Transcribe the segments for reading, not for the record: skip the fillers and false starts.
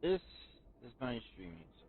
This is my streaming. So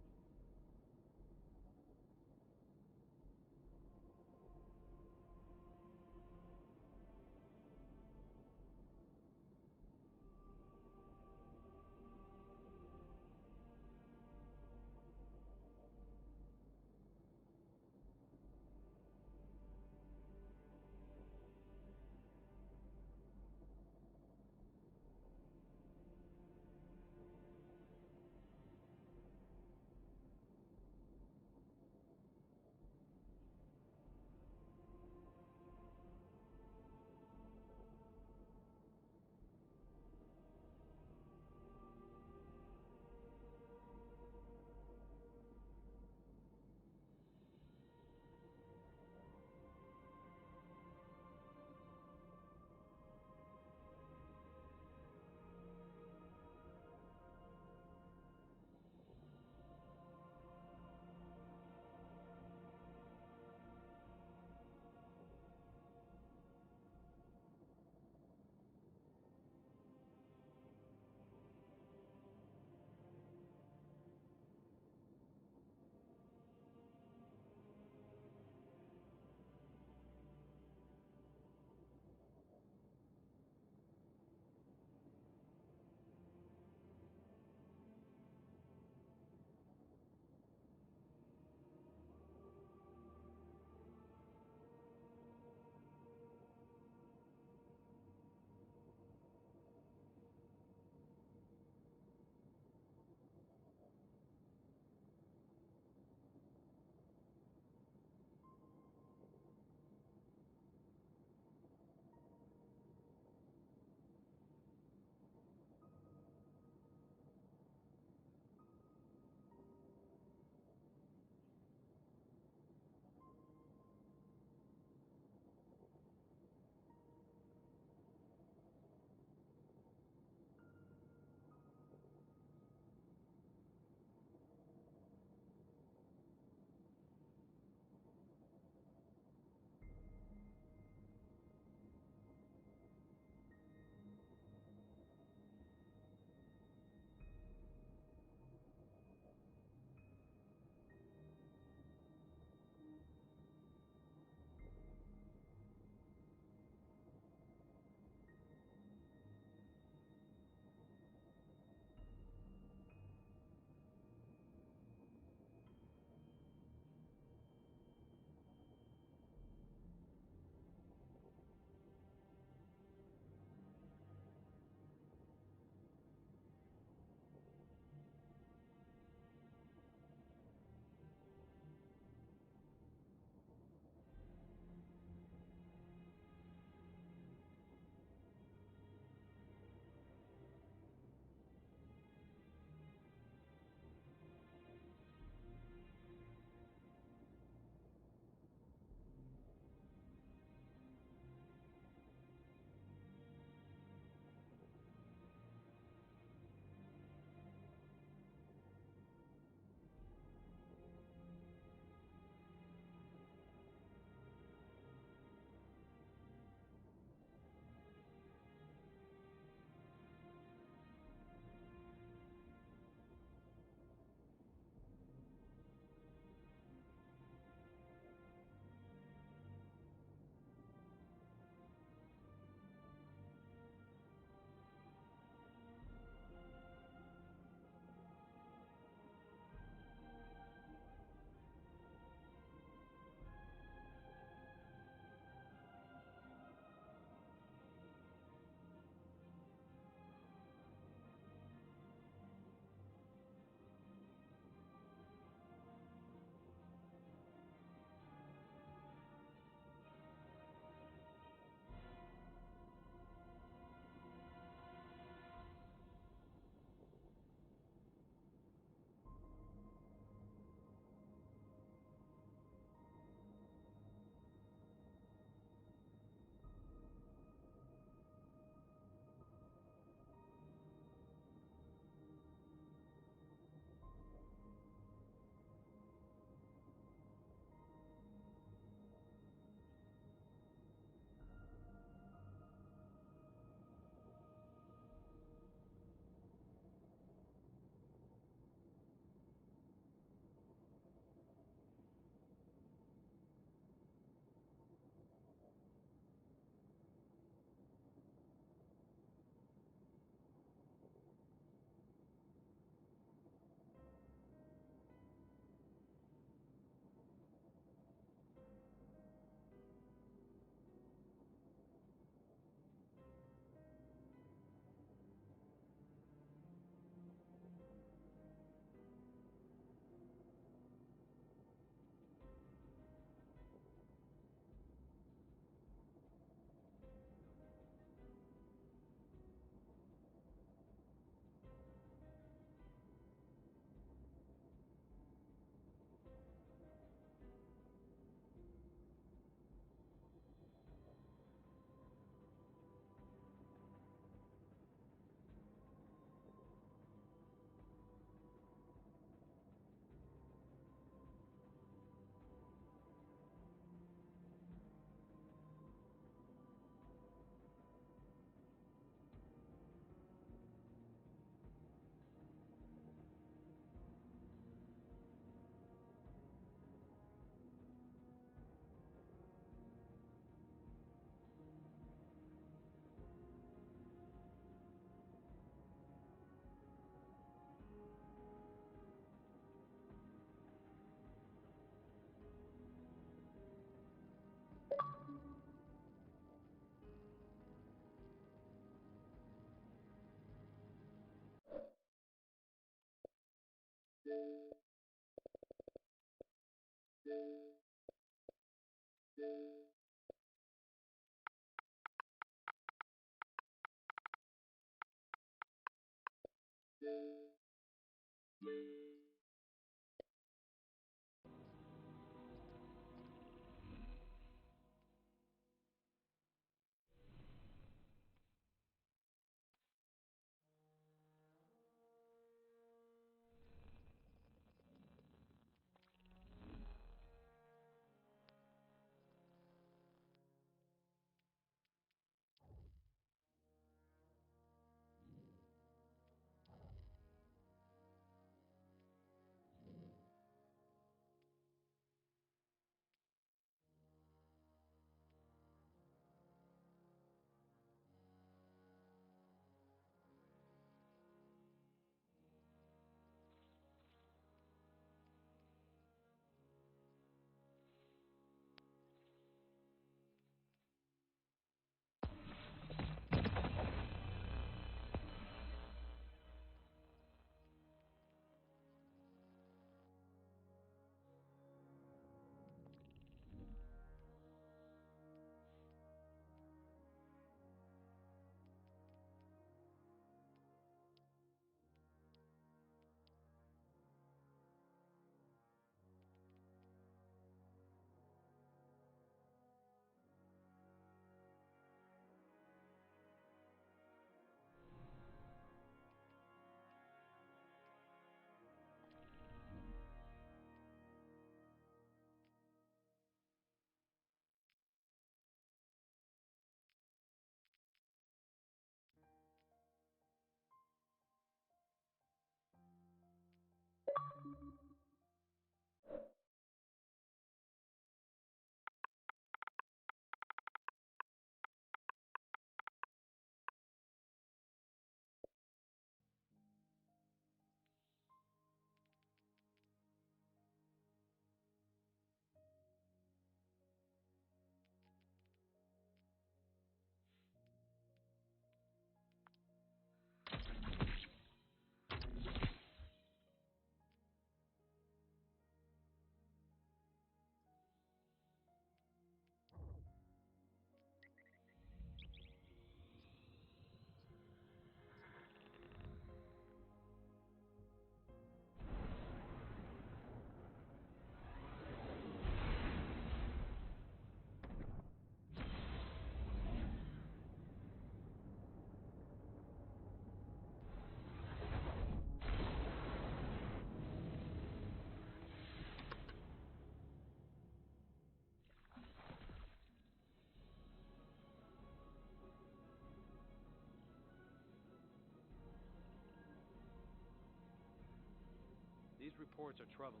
These reports are troubling.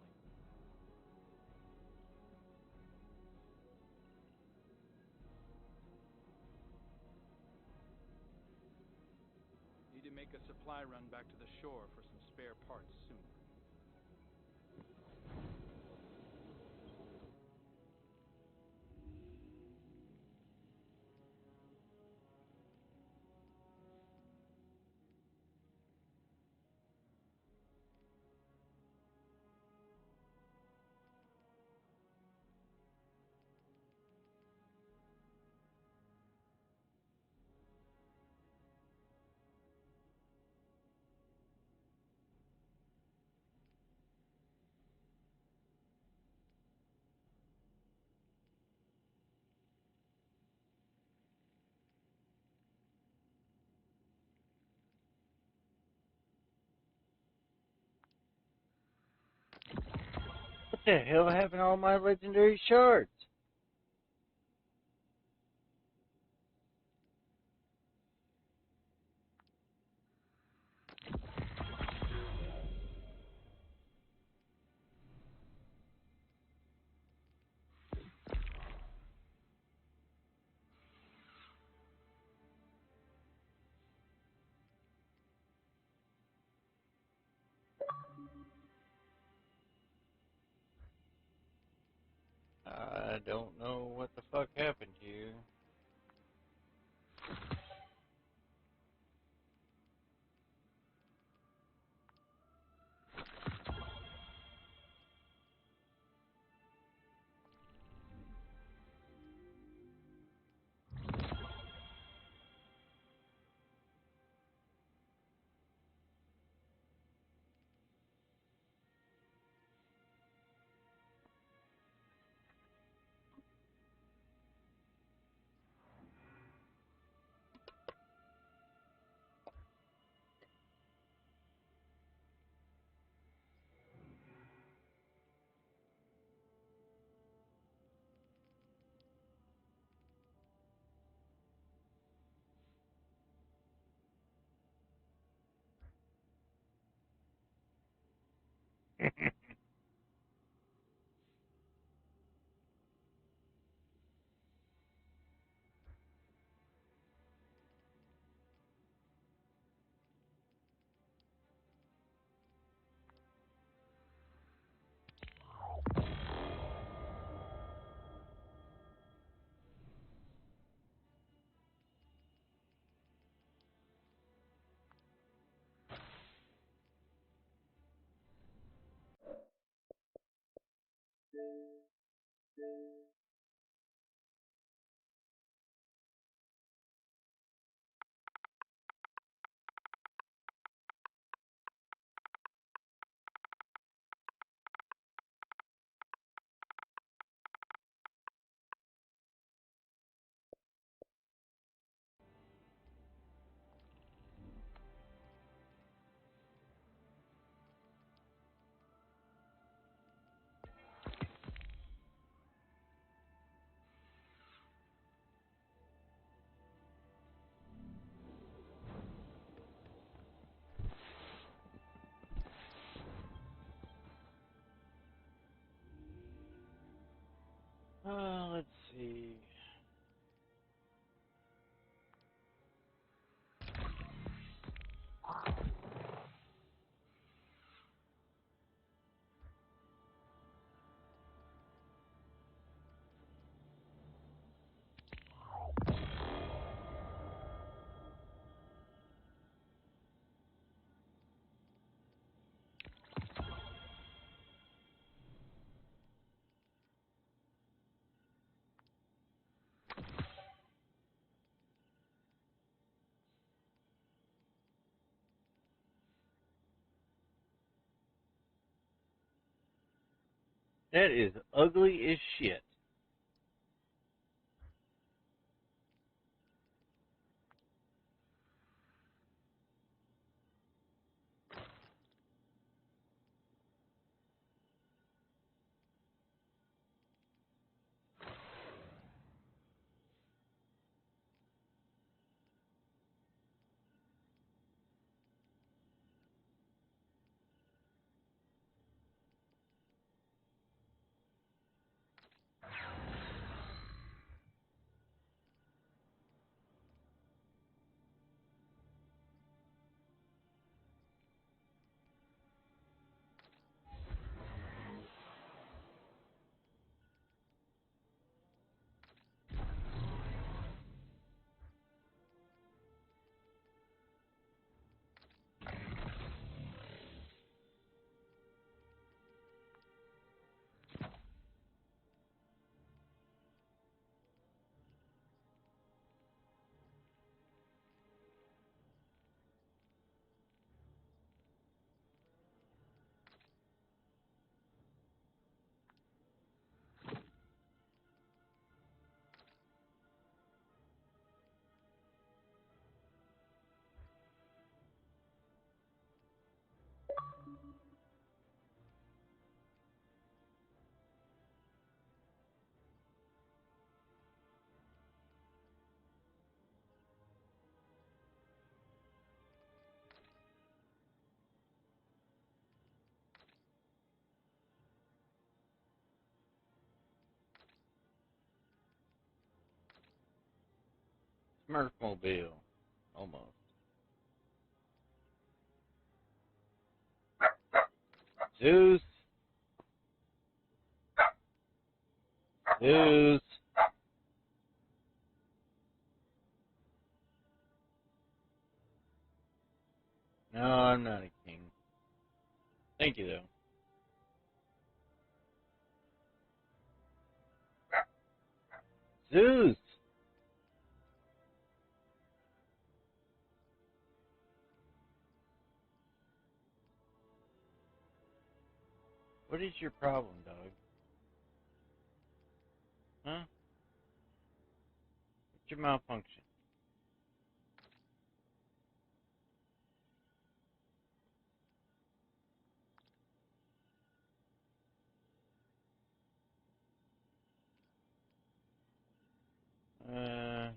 Need to make a supply run back to the shore for some spare parts soon. What the hell happened to all my legendary shards? I don't know what the fuck happened here. Let's see. That is ugly as shit. Smurfmobile. Almost. Zeus. Zeus. No, I'm not a king. Thank you, though. Zeus. What is your problem, dog? Huh? What's your malfunction? Uh...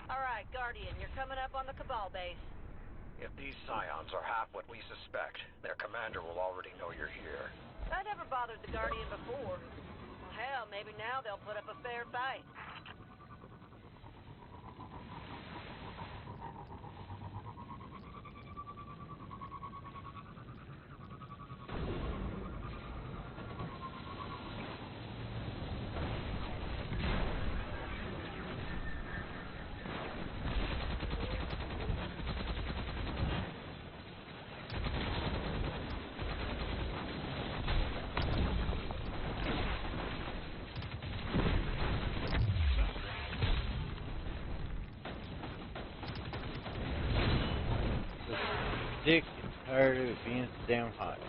Alright, Guardian, you're coming up on the Cabal base. If these Scions are half what we suspect, their commander will already know you're here. I never bothered the Guardian before. Well, hell, maybe now they'll put up a fair fight. Sick and tired of it being so damn hot.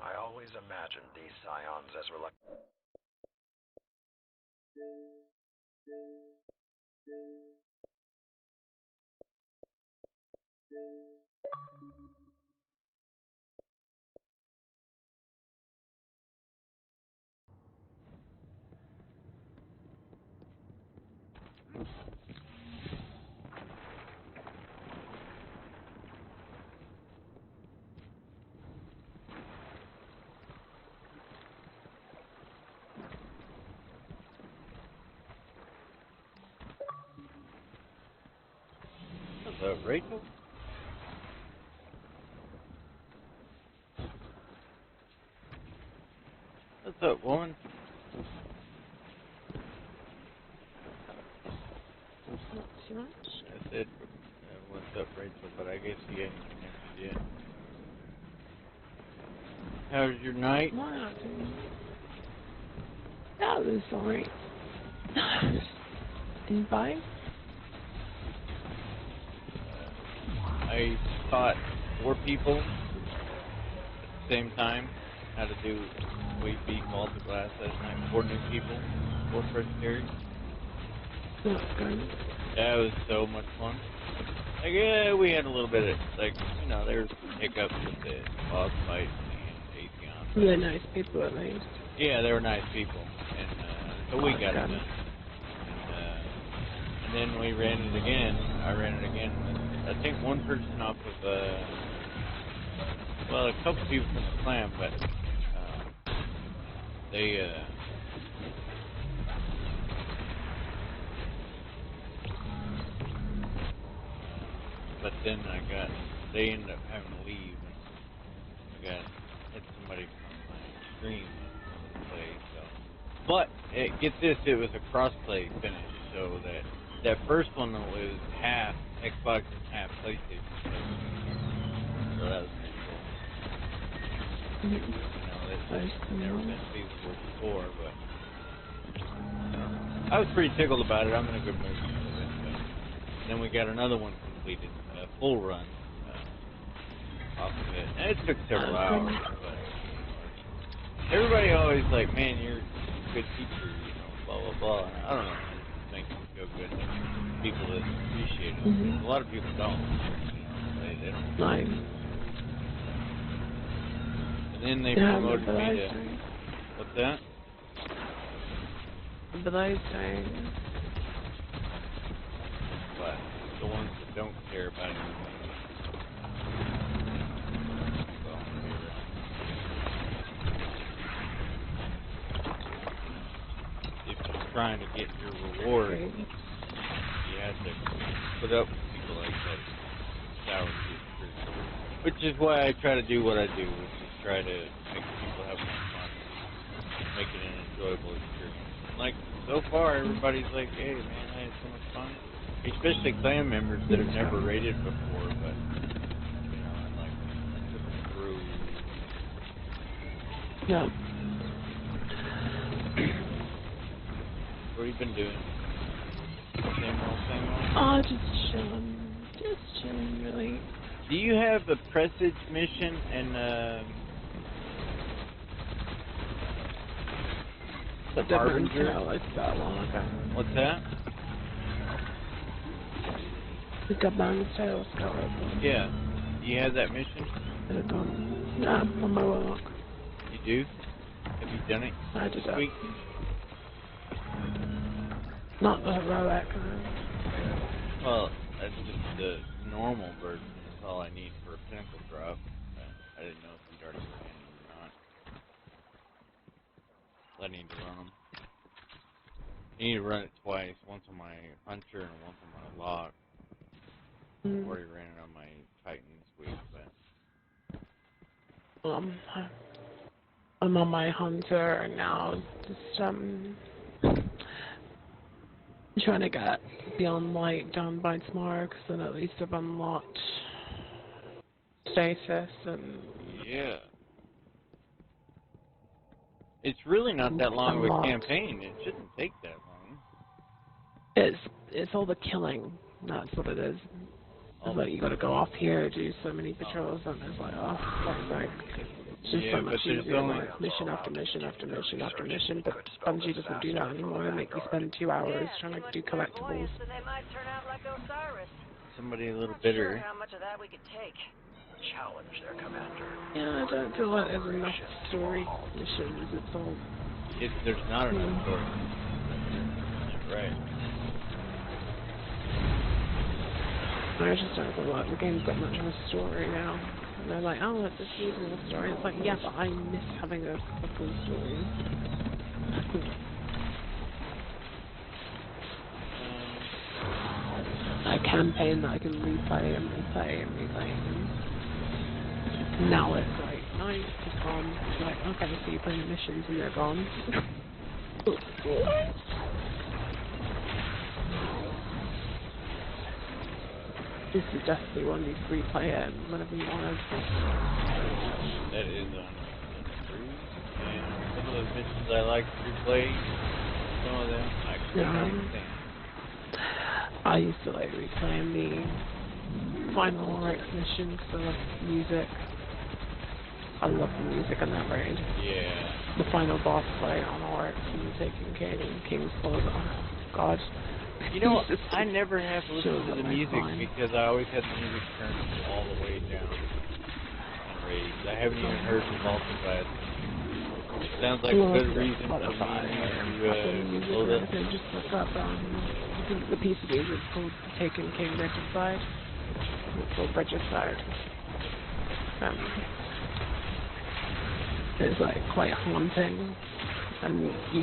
I always imagined these Scions as reluctant. What's up, Rachel? What's up, woman? so much. I said, what's up, Rachel, but I guess you hadn't connected yet. How's your night? Why not doing that? Was alright. And bye? I taught 4 people at the same time how to do weight beat multi-glass last night. 4 new people, 4 first carries. That's good. That was so much fun. Like, yeah, we had a little bit of, like, you know, there was hiccups with the boss fight and Atheon. They're nice people at least. Yeah, they were nice people, and so we got it done. And then we ran it again. I ran it again with, I think, one person off of, well, a couple people from the clan, but they, but then they ended up having to leave, and had somebody from my stream to play, so. But, get this, it was a cross-play finish, so that first one was half Xbox and half PlayStation. So that was pretty cool. You know, that's never been feasible before, but I was pretty tickled about it. I'm in a good mood with it. And then we got another one completed, a full run off of it. And it took several hours, but everybody always like, man, you're a good teacher, you know, blah, blah, blah. And I don't know, it just makes me feel good. People that appreciate it. A lot of people don't. You know, they don't. Nice. And then they promoted me to... What's that? But those things. But the ones that don't care about anything. Well, if you're trying to get your reward, you have to put up with people like that. Sour fruit. Which is why I try to do what I do, which is try to make people have more fun, make it an enjoyable experience. Like, so far, everybody's like, hey, man, I had so much fun. Especially clan members that have never raided before, but, you know, I'm like, I took them through. Yeah. What have you been doing? Same old? Oh, just chilling. Just chilling, really. Do you have a Presage mission and, But the Harbinger? Like that long ago. What's that? The Gaban Sales Scout. Yeah. You have that mission? Yeah, on my walk. You do? Have you done it I did this that. week? Not the heroic. Well, that's just the normal version. That's all I need for a pinnacle drop. I didn't know if you'd already ran them or not. I need to run them. I need to run it twice. Once on my Hunter and once on my Lock. I've already ran it on my Titan this week, but... I'm on my Hunter and now just, trying to get Beyond Light done by tomorrow, because then at least I've unlocked Stasis and... Yeah. It's really not that long of a campaign. It shouldn't take that long. It's all the killing. That's what it is. It's like you gotta go off here, do so many patrols, and it's like, oh, fuck's sake. It's just so much easier, like mission after mission after mission after mission, but Bungie doesn't do that anymore. They make you spend 2 hours trying to do collectibles. Somebody a little bitter. How much of that we could take? Challenge their commander. Yeah, I don't feel like there's enough story missions. It's all... There's not enough story. Right. I just don't feel like the game's got much of a story now. And they're like, oh, it's a seasonal story. It's like, yeah, but I miss having a full story. A campaign that I can replay and replay and replay. And now it's like, nice, it's gone. It's like, okay, so you play the missions and they're gone. This is definitely one you replay it whenever you want to. That is on free. And some of those missions I like to replay. Some of them I can't understand. I used to like replaying the Final Rex mission because I love the music. I love the music on that raid. Yeah. The final boss fight on Oryx and Taken King and King's Close. Oh, God. You know, I never have listened to the music because I always had the music turned all the way down on raids. I haven't even heard the multiplayer. It sounds like a good reason for me to slow that. Just look up the piece of music called Taken King Regicide. It's called Regicide. It's like quite haunting, and you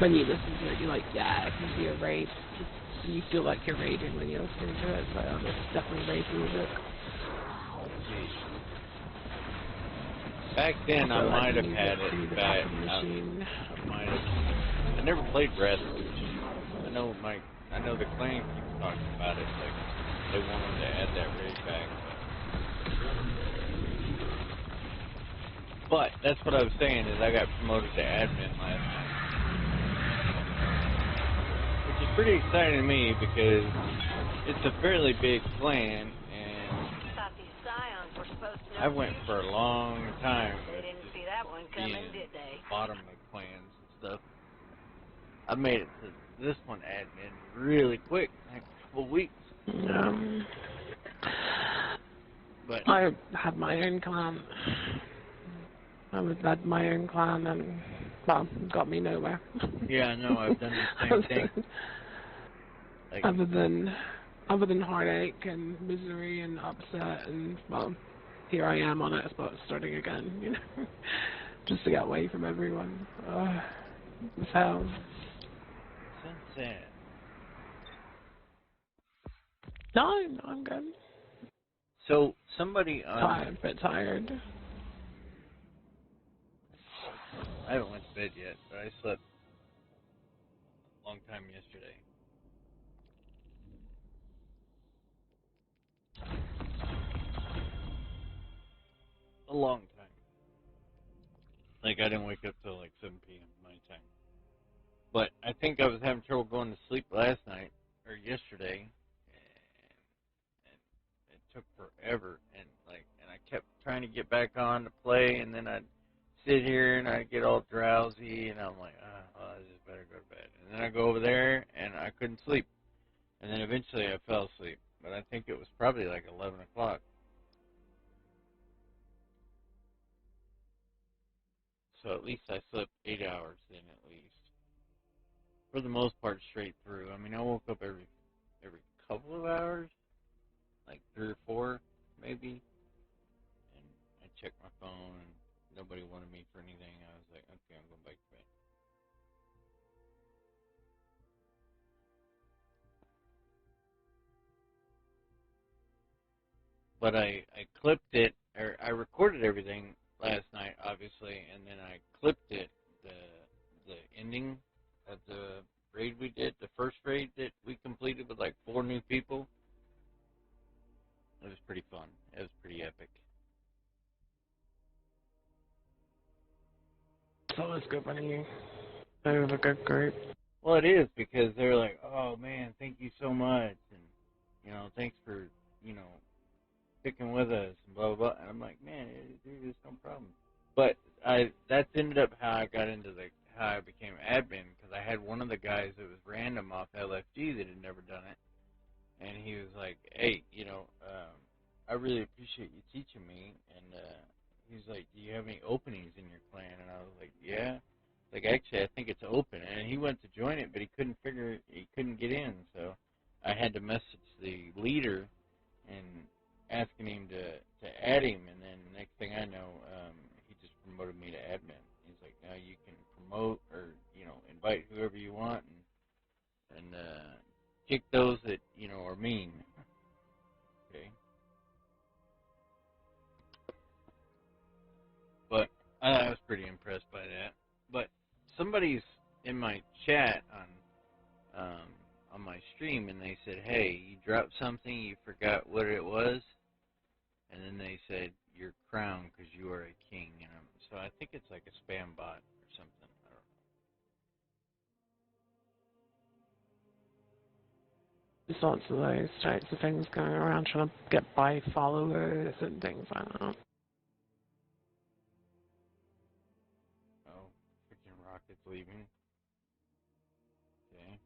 when you listen to it, you're like, yeah, it can be a raid. You feel like you're raiding when you're listening to it. It's like, oh, this is definitely raid music. Back then, I might have had it back. I never played Rasputin. I know the clan keeps talking about it, like they wanted to add that raid back. But that's what I was saying is I got promoted to admin last night, which is pretty exciting to me because it's a fairly big clan, and Thought these Scions were supposed to know. I went for a long time They with didn't see that one coming, did they? bottom of clans and stuff. I made it to this one admin really quick, like a couple weeks. But I had my own clan. I had my own clan and, well, got me nowhere. Yeah, I know, I've done the same thing. Like, other than heartache and misery and upset and, well, here I am on it, but starting again, you know, just to get away from everyone. It's hell. So sad. No, I'm good. So, somebody A bit tired. I haven't went to bed yet, but I slept a long time yesterday. A long time. Like, I didn't wake up till like 7 p.m. my time. But I think I was having trouble going to sleep last night, or yesterday, and it took forever, and I kept trying to get back on to play, and then I'd sit here and I'd get all drowsy, and I'm like, I just better go to bed. And then I go over there, and I couldn't sleep. And then eventually I fell asleep, but I think it was probably like 11 o'clock. So at least I slept 8 hours then, at least. For the most part, straight through. I mean, I woke up every couple of hours, like 3 or 4, maybe. And I checked my phone, and nobody wanted me for anything. I was like, okay, I'm going back to bed. But I clipped it, or I recorded everything last night, obviously, and then I clipped it, the ending of the raid we did, the first raid that we completed with like 4 new people. It was pretty fun. It was pretty epic. It's always good when you have a good group. Well, it is, because they're like, oh man, thank you so much, and, you know, thanks for, you know, sticking with us, and blah, blah, blah. And I'm like, man, dude, there's no problem. But that's ended up how I got into how I became admin, because I had one of the guys that was random off LFG that had never done it, and he was like, hey, you know, I really appreciate you teaching me, and he's like, do you have any openings in your clan? And I was like, yeah. Like, actually, I think it's open. And he went to join it, but he couldn't get in, so I had to message the leader and asking him to add him, and then the next thing I know, he just promoted me to admin. He's like, now you can promote or, you know, invite whoever you want and kick those that, you know, are mean. Okay. But I was pretty impressed by that. But somebody's in my chat on my stream, and they said, "Hey, you dropped something, you forgot what it was," and then they said, "You're crowned because you are a king." And so I think it's like a spam bot or something. I don't know. There's lots of those types of things going around trying to get by followers and things like that. Oh, freaking Rocket's leaving. Okay.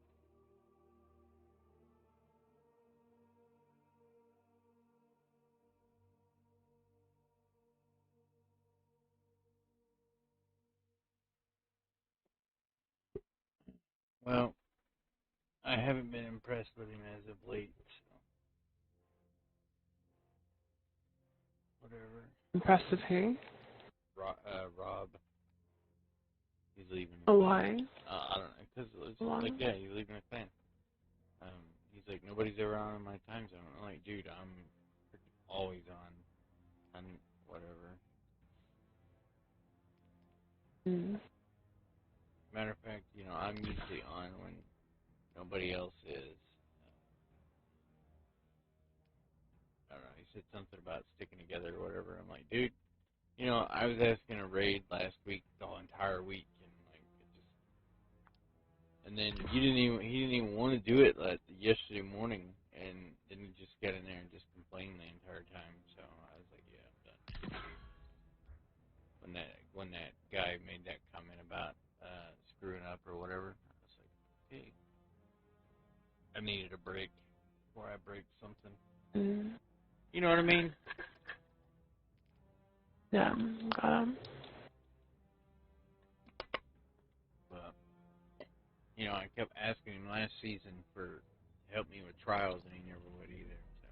Well, I haven't been impressed with him as of late, so whatever. Impressive who? Rob. He's leaving. Oh, why? I don't know, because it's Why? like, yeah, he's leaving a clan. He's like, nobody's ever on my time zone. I'm like, dude, I'm freaking always on whatever. Mm. Matter of fact, I'm usually on when nobody else is. I don't know, he said something about sticking together or whatever. I'm like, dude, I was asking a raid last week, the whole entire week, and like, and then he didn't even want to do it yesterday morning, and then he just got in there and just complained the entire time. So I was like, yeah, I'm done. When that guy made that comment about screwing up or whatever, I was like, hey, I needed a break before I break something. Mm. You know what I mean? Yeah, got him. But I kept asking him last season to help me with trials, and he never would either. So,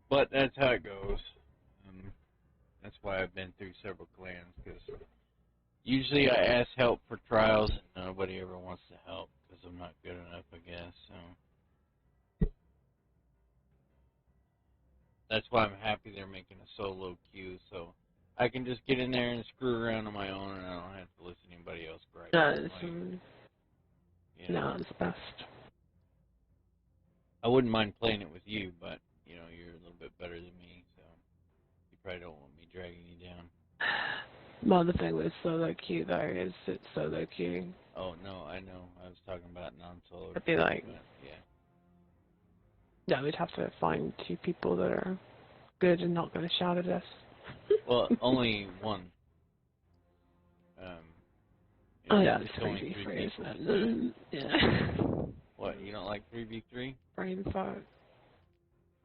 but that's how it goes. That's why I've been through several clans, because usually I ask help for trials, and nobody ever wants to help because I'm not good enough, I guess. So that's why I'm happy they're making a solo queue, so I can just get in there and screw around on my own, and I don't have to listen to anybody else gripe. No, it's best. I wouldn't mind playing it with you, but you're a little bit better than me, so you probably don't want me dragging you down. Well, the thing with solo queue though is it's solo queue. Oh no, I know. I was talking about non-solo. I'd be like, yeah, we'd have to find 2 people that are good and not going to shout at us. Well, only one. Oh yeah, it's 3v3, isn't it? Yeah. What, you don't like 3v3? Brain fart.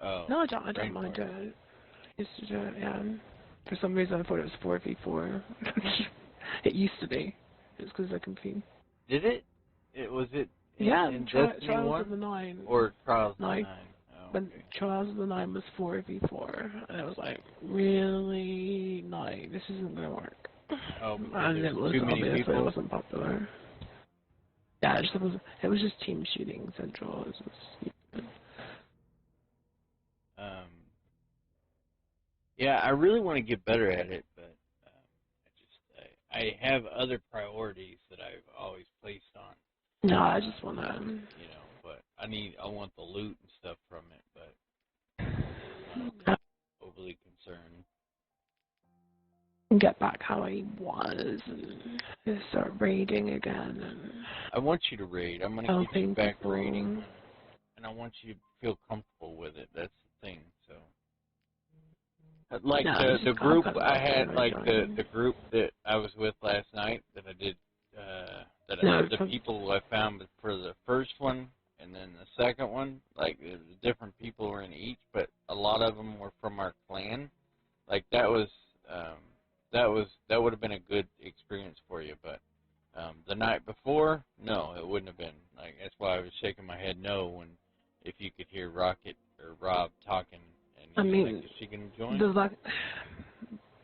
Oh. No, I don't mind it. I used to do it, yeah. For some reason I thought it was 4v4. It used to be. It's because I compete. Did it? Was it in Destiny Trials 1? of the 9. Or Trials of the 9? Oh, when Trials of the 9 was 4v4, and I was like, really? No, this isn't going to work. Oh, and it was obviously it wasn't popular. Yeah, it was just team shooting central. It was just, yeah, I really want to get better at it, but I have other priorities that I've always placed on. No, I just want to. But I want the loot and stuff from it, but I'm not overly concerned. Get back how I was and start raiding again. And I want you to raid. I'm going to get you back raiding, and I want you to feel comfortable with it. That's the thing. So, like the group I had, like the group that I was with last night, that I did, the people I found for the first one and then the second one, like there was different people were in each, but a lot of them were from our clan. Like that would have been a good experience for you, but the night before, no, it wouldn't have been. Like that's why I was shaking my head no when if you could hear Rocket or Rob talking and like, is she gonna join?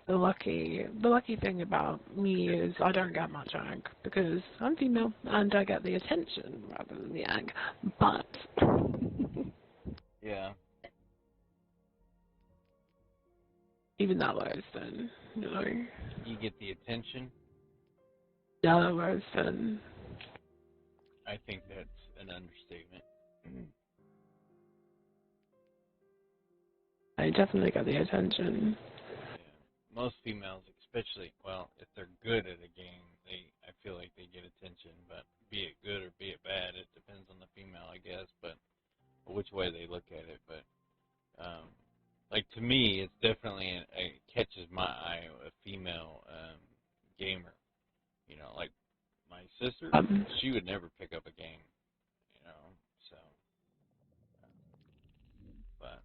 The lucky thing about me is I don't get much ag because I'm female and I get the attention rather than the ag. But yeah. Even that way, then you get the attention. Yeah, that was then. I think an understatement. I definitely got the attention. Yeah. Most females, especially, well, if they're good at a game, I feel like they get attention. But be it good or be it bad, it depends on the female, I guess. But which way they look at it. But like to me, it's definitely it catches my eye. A female gamer, you know, like my sister, she would never pick up a game, you know. So, but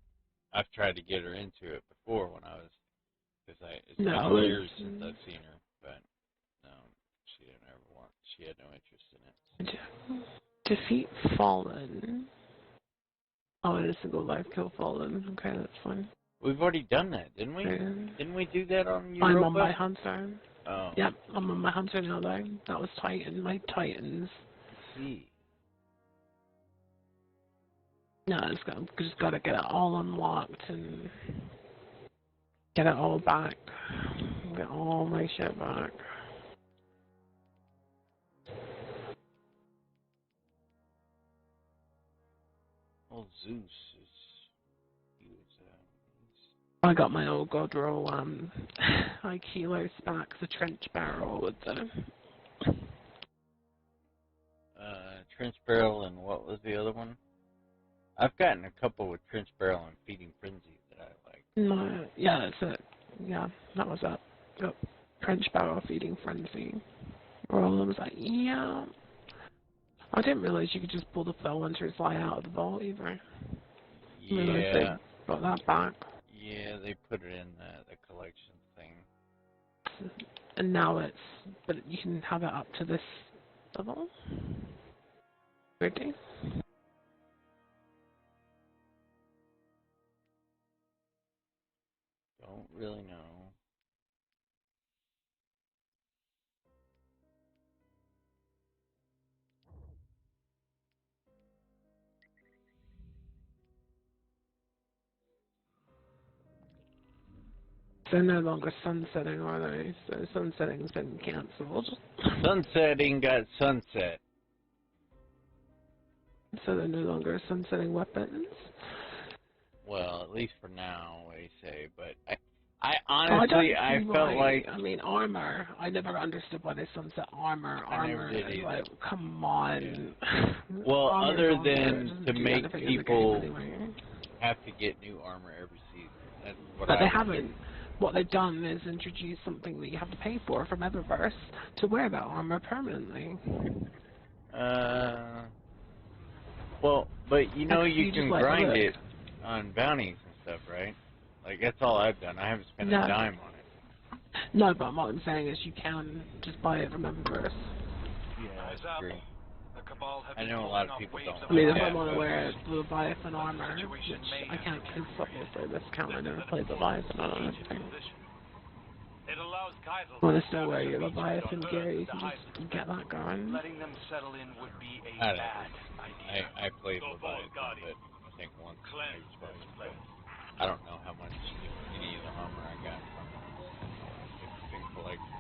I've tried to get her into it before when I was, because it's been years since I've seen her, but no, she didn't ever want. She had no interest in it. Defeat Fallen. Oh, it is single life kill Fallen. Okay, that's fine. We've already done that, didn't we? Didn't we do that on Europa? I'm on my hunter. Oh. Yep, I'm on my hunter now though. That was Titan, my Titans. I see. No, just gotta get it all unlocked and get it all back. Get all my shit back. Oh, Zeus I got my old god roll, high kilo stacks, a trench barrel with the trench barrel, and what was the other one? I've gotten a couple with trench barrel and feeding frenzy that I like. No, yeah, that's it. Yeah, that was it. Yep. Trench barrel, feeding frenzy. Roll, I was like, yeah. I didn't realize you could just pull the Fellwinter's Lie out of the vault either. Yeah. They got that back. Yeah, they put it in the collection thing. And now but you can have it up to this level. Ready? Don't really know. They're no longer sunsetting, are they? So sunsetting's been cancelled. Sunsetting got sunset. So they're no longer sunsetting weapons? Well, at least for now, they say. But I honestly, I felt like... I mean, armor. I never understood why they sunset armor. Armor is like, come on. Yeah. Well, other than to make people have to get new armor every season. That's what but they haven't. What they've done is introduce something that you have to pay for from Eververse to wear that armor permanently. Well, but you know you can grind it on bounties and stuff, right? Like, that's all I've done. I haven't spent a dime on it. No, but what I'm saying is you can just buy it from Eververse. Yeah, that's true. I know a lot of people don't. I mean, if I want to wear Leviathan armor, which I can't, because obviously this account I never played Leviathan on anything. I want to still wear your Leviathan gear, you can just get that going. Letting them settle in would be a I bad idea. I played Leviathan, but I think once or twice. I don't know how much any of the armor I got from it. It's been collected.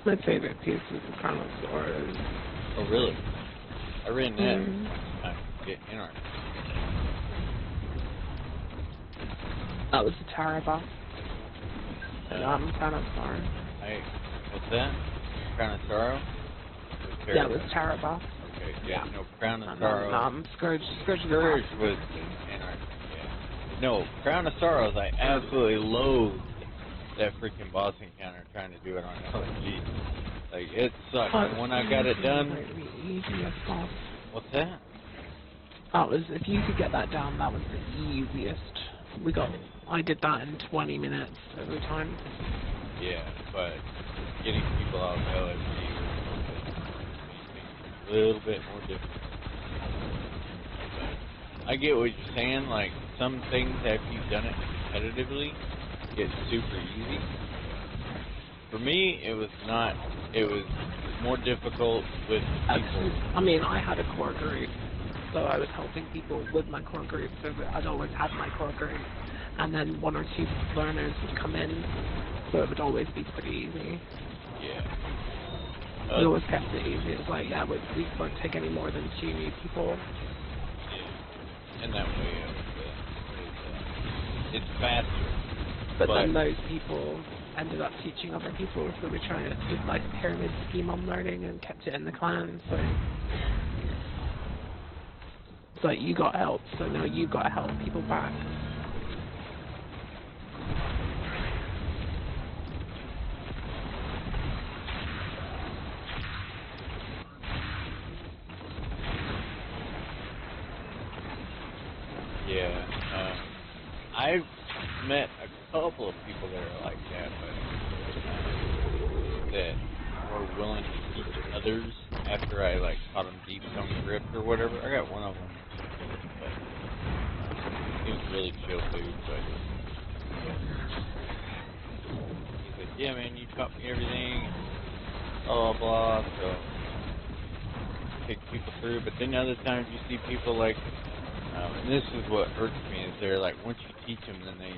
My favorite piece is the Chronosaurus. Oh, really? I ran that. I get in armor. That was the Tarabas. Chronosaurus. What's that? Chronosaurus? Yeah, it was Tarabas. Okay, yeah, no, Chronosaurus. Scourge was Antarctica, yeah. No, Chronosaurus, I absolutely loathed that freaking boss encounter trying to do it on LNG. Like, it sucked. And when I got it done... The easiest boss. What's that? That was, if you could get that down, that was the easiest. I did that in 20 minutes every time. Yeah, but getting people out of LNG was a little bit more difficult. But I get what you're saying, like, some things after you've done it competitively get super easy. For me, it was not. It was more difficult with people. I mean, I had a core group so I was helping people with my core group, so that I'd always have my core group, and then 1 or 2 learners would come in, so it would always be pretty easy. Yeah. We always kept it easy. It was like, yeah, we won't take any more than 2 new people. Yeah. And that way it's faster. But then those people ended up teaching other people, so we tried to do like a pyramid scheme on learning and kept it in the clan, so it's like you got help, so now you've got to help people back. Yeah, I've met a couple of people that are like that, but that were willing to teach others after I like taught them deep some grip or whatever. I got one of them, but he was really chill dude. But he's like, "Yeah, man, you taught me everything, blah blah blah." So take people through. But then other times you see people like. And this is what irks me, is they're like, once you teach them, then they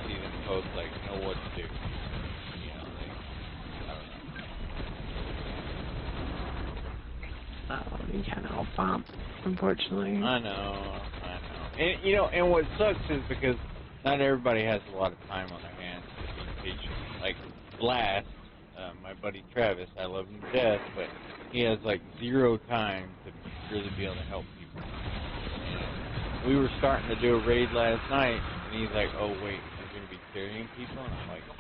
see them folks like know what to do. You know, I don't know. You can't help that, unfortunately. I know. And, you know, and what sucks is because not everybody has a lot of time on their hands to be patient. Like, Blast, my buddy Travis, I love him to death, but he has like 0 time to really be able to help people. We were starting to do a raid last night, and he's like, "Oh wait, you're going to be carrying people?" And I'm like, "Of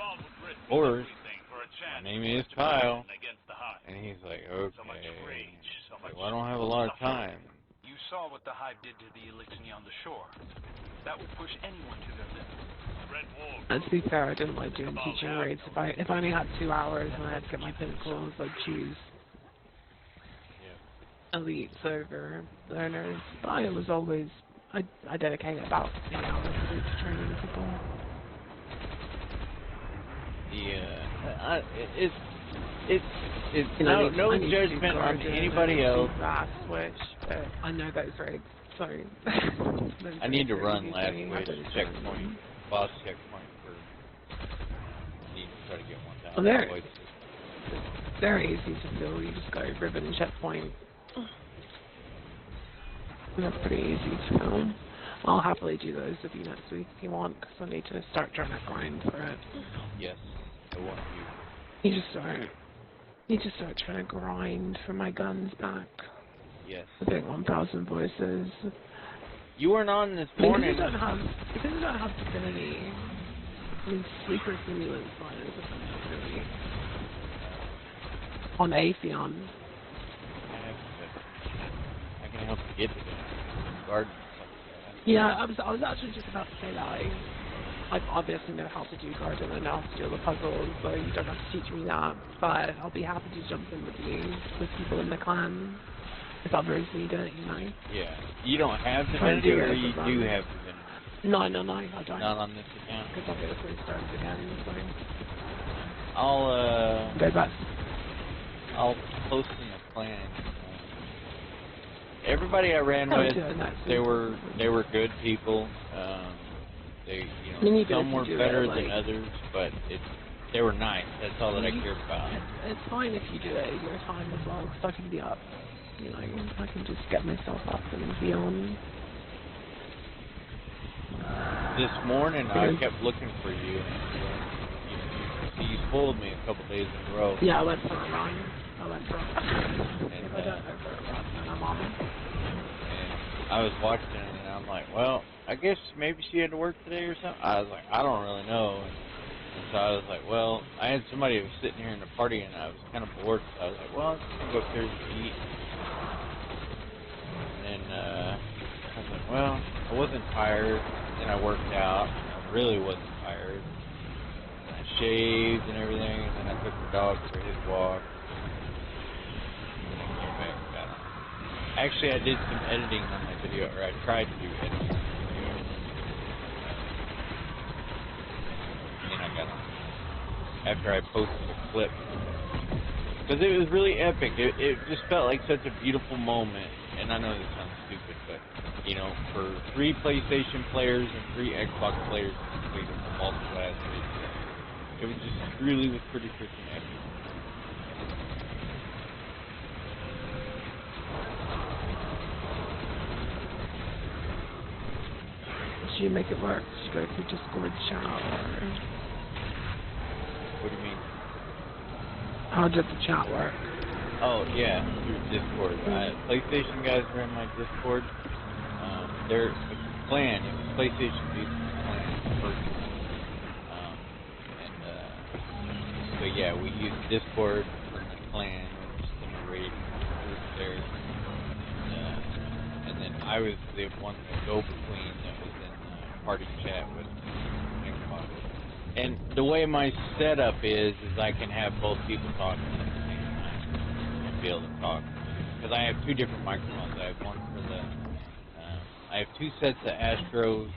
course. My name is Kyle." And he's like, "Okay." Like, well, I don't have a lot of time. You saw what the Hive did to the Elixni on the shore. That would push anyone to their limit. And to be fair, I didn't like doing teaching raids. If I only had 2 hours and I had to get my pinnacles, I'd choose elites over learners. But I was always... I dedicated about 8 hours a week to training people. Yeah, it's no judgment on anybody else. Switch, but I know those raids. Sorry. I need to run last switch checkpoint, boss checkpoint for. I need to try to get 1,000 voices. It's very easy to do. You just go ribbon checkpoint. They're pretty easy to film. I'll happily do those with you next week if you want, because I need to start trying to grind for it. Yes, I want you. Need to start trying to grind for my guns back. Yes. The big 1,000 voices. You weren't on this morning. Because you don't have Divinity. I mean, Sleeper Simulant Fighters are really on Atheon. I can help you get to the garden. Yeah, I was actually just about to say that I obviously know how to do garden and know how to do the puzzles, so you don't have to teach me that. But I'll be happy to jump in with you, with people in the clan, if others need it, you know. Yeah. You don't have Divinity, or you do have Divinity? No, I don't. Not on this account? Because I'll get a free start again, so... Go back. I'll post in the clan. Everybody I ran with, they were good people. They, some were better than others, but they were nice. That's all that I cared about. It's fine if you do it at your time as well, because I can be up. You know, I can just get myself up and be on. This morning I kept looking for you. You fooled me a couple days in a row. Yeah, I went for a run. If I don't go for a run, then I'm on it. And I was watching it, and I'm like, well, I guess maybe she had to work today or something. I was like, I don't really know. And so I was like, well, I had somebody who was sitting here in the party, and I was kind of bored. So I was like, well, I'm just going to go upstairs and eat. And then I was like, well, I wasn't tired. Then I worked out. I really wasn't tired. And I shaved and everything, and then I took the dog for his walk. Actually, I did some editing on my video, or I tried to do editing on my video. And then I got on. After I posted a clip. Because it was really epic. It just felt like such a beautiful moment. And I know this sounds stupid, but you know, for 3 PlayStation players and 3 Xbox players to complete a multiple ass mission, it was just really was pretty freaking epic. So you make it work. You go through Discord chat or... What do you mean? How did the chat work? Oh yeah, through Discord. PlayStation guys are in my Discord. They're a clan. It was PlayStation used clan first. But yeah, we use Discord from the clan, just in a raid group there. And then I was the one, the go-between that was in party chat with Xbox. And the way my setup is I can have both people talking at the same time and be able to talk. Because I have 2 different microphones. I have one for the, I have 2 sets of Astros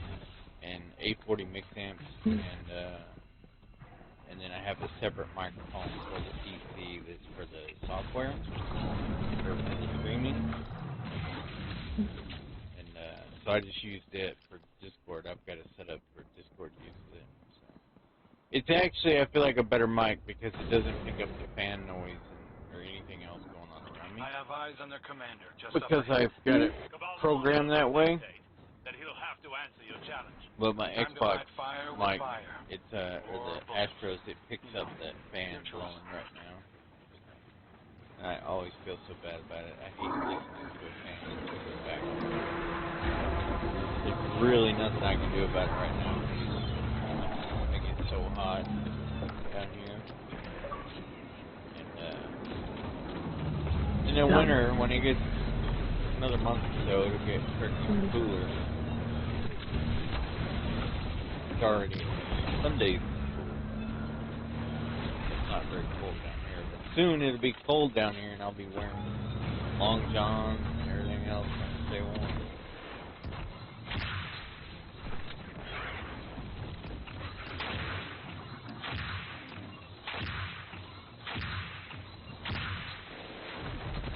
and 840 mix amps, and then I have a separate microphone for the PC that's for the software, for the streaming. And so I just used it for Discord. I've got it set up for Discord use of it. So it's actually, I feel like, a better mic because it doesn't pick up the fan noise or anything else going on around me. I have eyes on their commander. Just Because I've got it programmed that way. That he'll have to answer your challenge. Well, my Xbox mic, it's or the Astros, it picks up that fan blowing right now. And I always feel so bad about it. I hate listening to a fan in the background. There's really nothing I can do about it right now. It gets so hot down here. And in the winter, when it gets another month or so, it'll get freaking cooler. It's already Sunday's cool. It's not very cold down here, but soon it'll be cold down here, and I'll be wearing long johns and everything else trying to stay warm.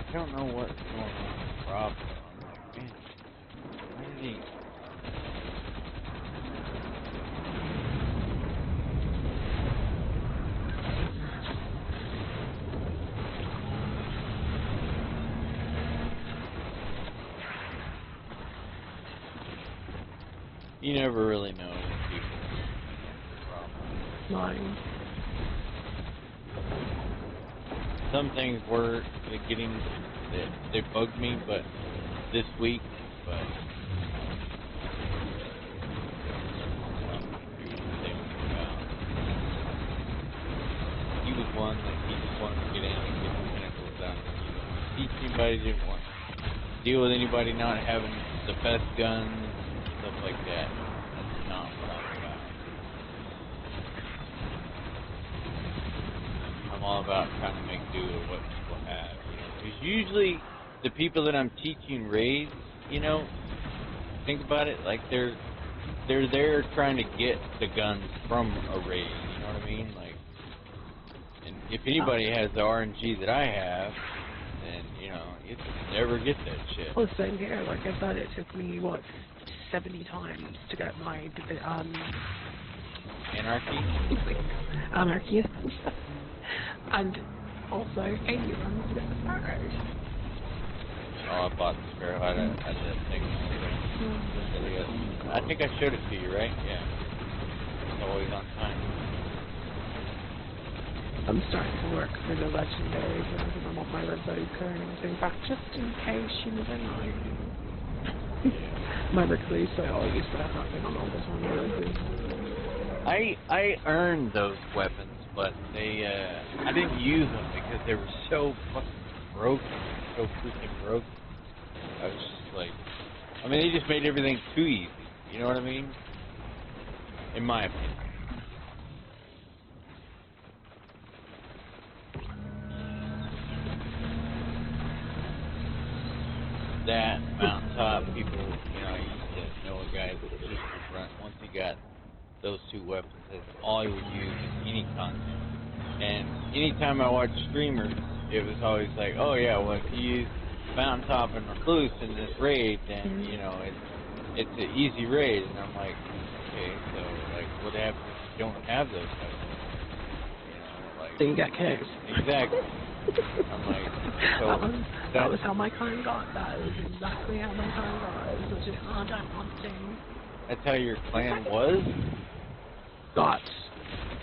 I don't know what's going on with Rob. I'm like, man, why did he? You never really know when people have Lying. Some things were getting, they bugged me, but this week, but he was one that he just wanted to get in and get the pinnacles done. Teach anybody, didn't want to deal with anybody not having the best guns and stuff like that. That's not what I'm about. I'm all about trying to make do with what people have. Because usually the people that I'm teaching raids, you know, think about it, like they're there trying to get the guns from a raid, you know what I mean? Like, and if anybody has the RNG that I have, then, you know, you never get that shit. Well, same here. Like I said, it took me, 70 times to get my, Anarchy. And also 80 runs to get the Sparrows. Oh, I bought the Sparrow. I did that thing. I think I showed it to you, right? Yeah. It's always on time. I'm starting to work for the legendaries and I want my Revoker and everything back just in case you never know. My recluse, I always used to have nothing on all the time. I earned those weapons, but they I didn't use them because they were so fucking broken, so freaking broken. I was just like, I mean, they just made everything too easy. You know what I mean? In my opinion. That mountaintop people, you know, I used to know a guy that just would run, once he got those 2 weapons, that's all he would use in any content. And anytime I watched streamers, it was always like, oh yeah, well, if you use mountaintop and recluse in this raid, then you know it's an easy raid. And I'm like, okay, so like, what happens if you don't have those weapons? You know, like Then you get kicked. exactly. I'm like, so that was how my clan got. That is exactly how my clan got. It was such an odd hunting. That's how your clan was? Got.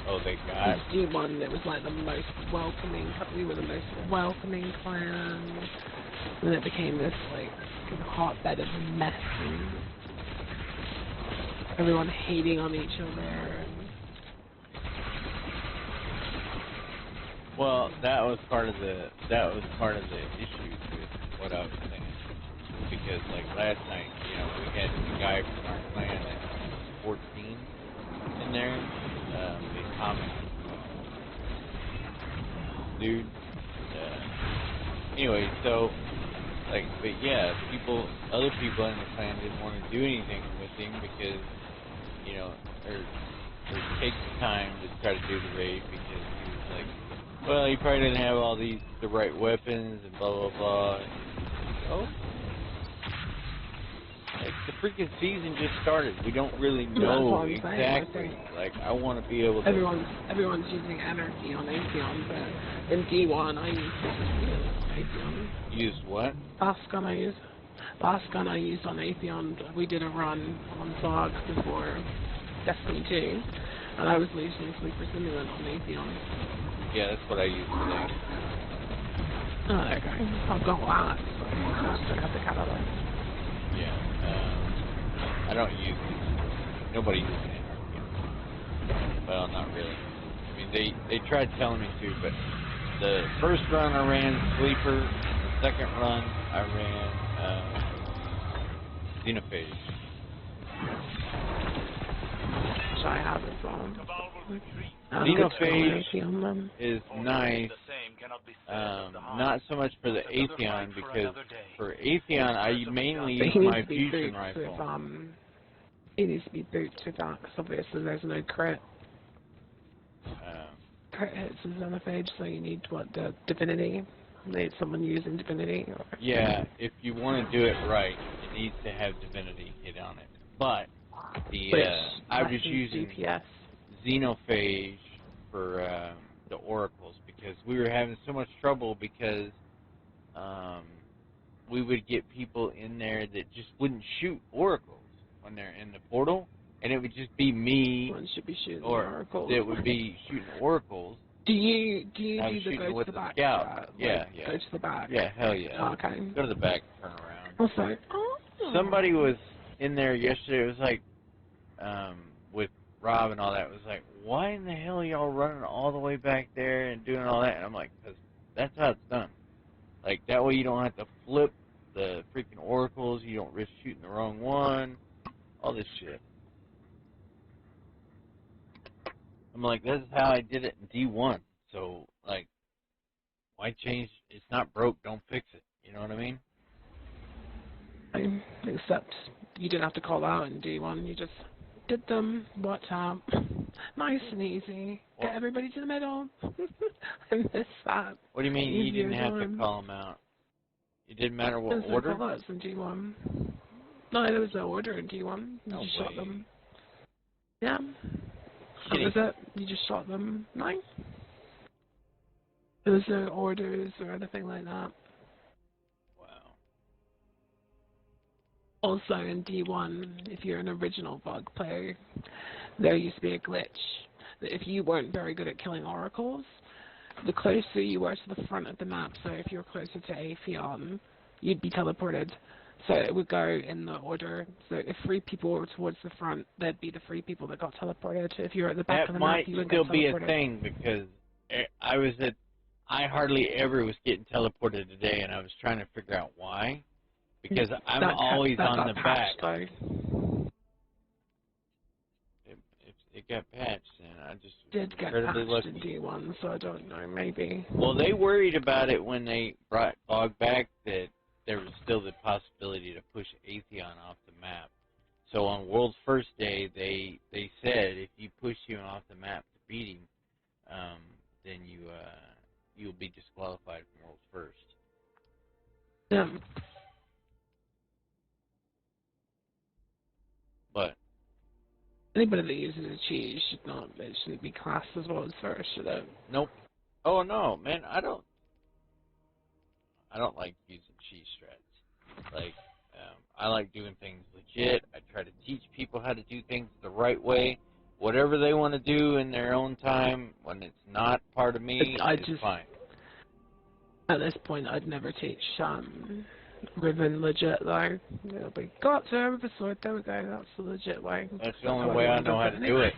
Oh, they got. D1, it was like the most welcoming. We were the most welcoming clan. And it became this like hotbed of mess and everyone hating on each other. Well, that was part of the issue with what I was saying, because like last night, you know, we had the guy from our clan at 14 in there, the comic dude. Anyway, so like, but yeah, other people in the clan didn't want to do anything with him because, you know, or take the time to try to do the raid because he was like, well, he probably didn't have all the right weapons and blah blah blah. Oh, like the freaking season just started. We don't really know exactly. Like, I want to be able to. Everyone's using Anarchy on Atheon, but in D1 I used Atheon. Used what? Last gun I used on Atheon. We did a run on Zog before Destiny 2, and I was using Sleeper Simulant on Atheon. Yeah, that's what I use today. Oh, okay. I've got that, so I still have the catalog. Yeah, I don't use it. Nobody uses it. Well, not really. I mean, they tried telling me to, but the first run I ran Sleeper, the second run I ran Xenophage. So I have it on. Xenophage is nice, not so much for the Atheon, because for Atheon I mainly use my fusion rifle. It needs to be boots with that, because obviously there's no crit. Crit hits in Xenophage, so you need, the Divinity? You need someone using Divinity? Or... Yeah, if you want to do it right, it needs to have Divinity hit on it. But I was using DPS. Xenophage for the oracles because we were having so much trouble because we would get people in there that just wouldn't shoot oracles when they're in the portal, and it would just be me. One should be shooting or oracles. It would be shooting oracles. Do you do the go to the back? Scout. Yeah. Go to the back. Yeah, hell yeah. Oh, okay. Go to the back, turn around. Also, somebody was in there yesterday. It was like with Rob and all that. It was like, why in the hell are y'all running all the way back there and doing all that? And I'm like, because that's how it's done. Like, that way you don't have to flip the freaking oracles. You don't risk shooting the wrong one. All this shit. I'm like, this is how I did it in D1. So, like, why change? It's not broke. Don't fix it. You know what I mean? Except you didn't have to call out in D1. You just did them. What's up? Nice and easy. Get everybody to the middle. I miss that. What do you mean you didn't have to call them out? It didn't matter what order? There's no call-outs in D1. No, there was no order in D1. You just shot them. Yeah. That was it. You just shot them. Nice. There was no orders or anything like that. Wow. Also in D1, if you're an original VOG player, there used to be a glitch that if you weren't very good at killing oracles, the closer you were to the front of the map, so if you were closer to Atheon, you'd be teleported. So it would go in the order. So if 3 people were towards the front, they'd be the 3 people that got teleported. If you're at the back of the map, you would get teleported. That might still be a thing, because I hardly ever was getting teleported today, and I was trying to figure out why. Because I'm always on the back. It got patched, and I just did get patched in D1, so I don't know, maybe. Well, they worried about it when they brought VOG back, that there was still the possibility to push Atheon off the map. So on World's First Day, they said if you push him off the map to beat him, then you'll be disqualified from World's First. Yeah. But Anybody that uses a cheese it shouldn't be classed as well as first, should it? nope. Oh no, man, I don't like using cheese strats. Like, I like doing things legit. I try to teach people how to do things the right way. Whatever they want to do in their own time, when it's not part of me, it's fine. At this point, I'd never teach ribbon legit, though. It'll be, go up there with a sword, there we go, that's the legit way. That's the only way I know how to do it.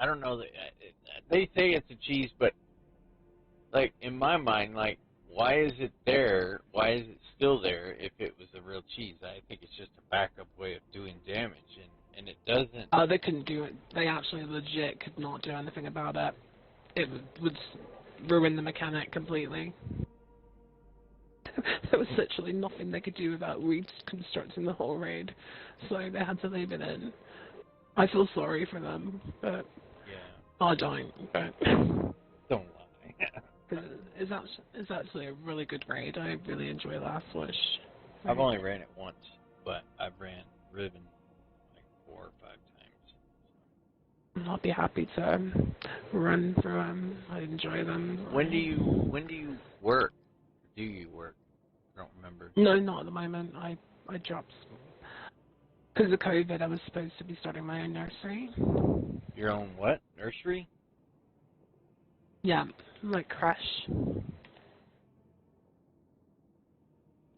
I don't know, they say it's a cheese, but, like, in my mind, like, why is it there? Why is it still there if it was a real cheese? I think it's just a backup way of doing damage, and it doesn't. Oh, they couldn't do it. They actually legit could not do anything about it. It would ruin the mechanic completely. There was literally nothing they could do about reconstructing the whole raid, so they had to leave it in. I feel sorry for them, but yeah. I don't. But don't lie. It's actually a really good raid. I really enjoy Last Wish. I've only ran it once, but I've ran Riven like 4 or 5 times. I'll be happy to run through them. I enjoy them. When do you work? Do you work? I don't remember. No, not at the moment. I dropped. Because of COVID, I was supposed to be starting my own nursery. Your own what? Nursery? Yeah, like creche.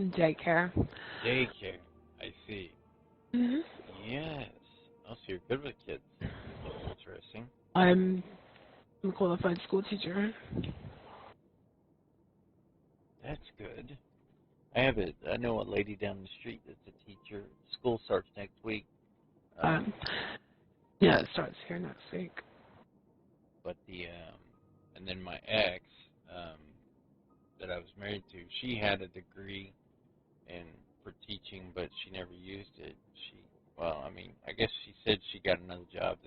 Daycare. Daycare. I see. Mhm. Yes. Oh, so you're good with kids. That's interesting. I'm a qualified school teacher. That's good. I know a lady down the street that's a teacher. School starts next week. Yeah, it starts here next week. But and then my ex, that I was married to, she had a degree for teaching, but she never used it. I guess she said she got another job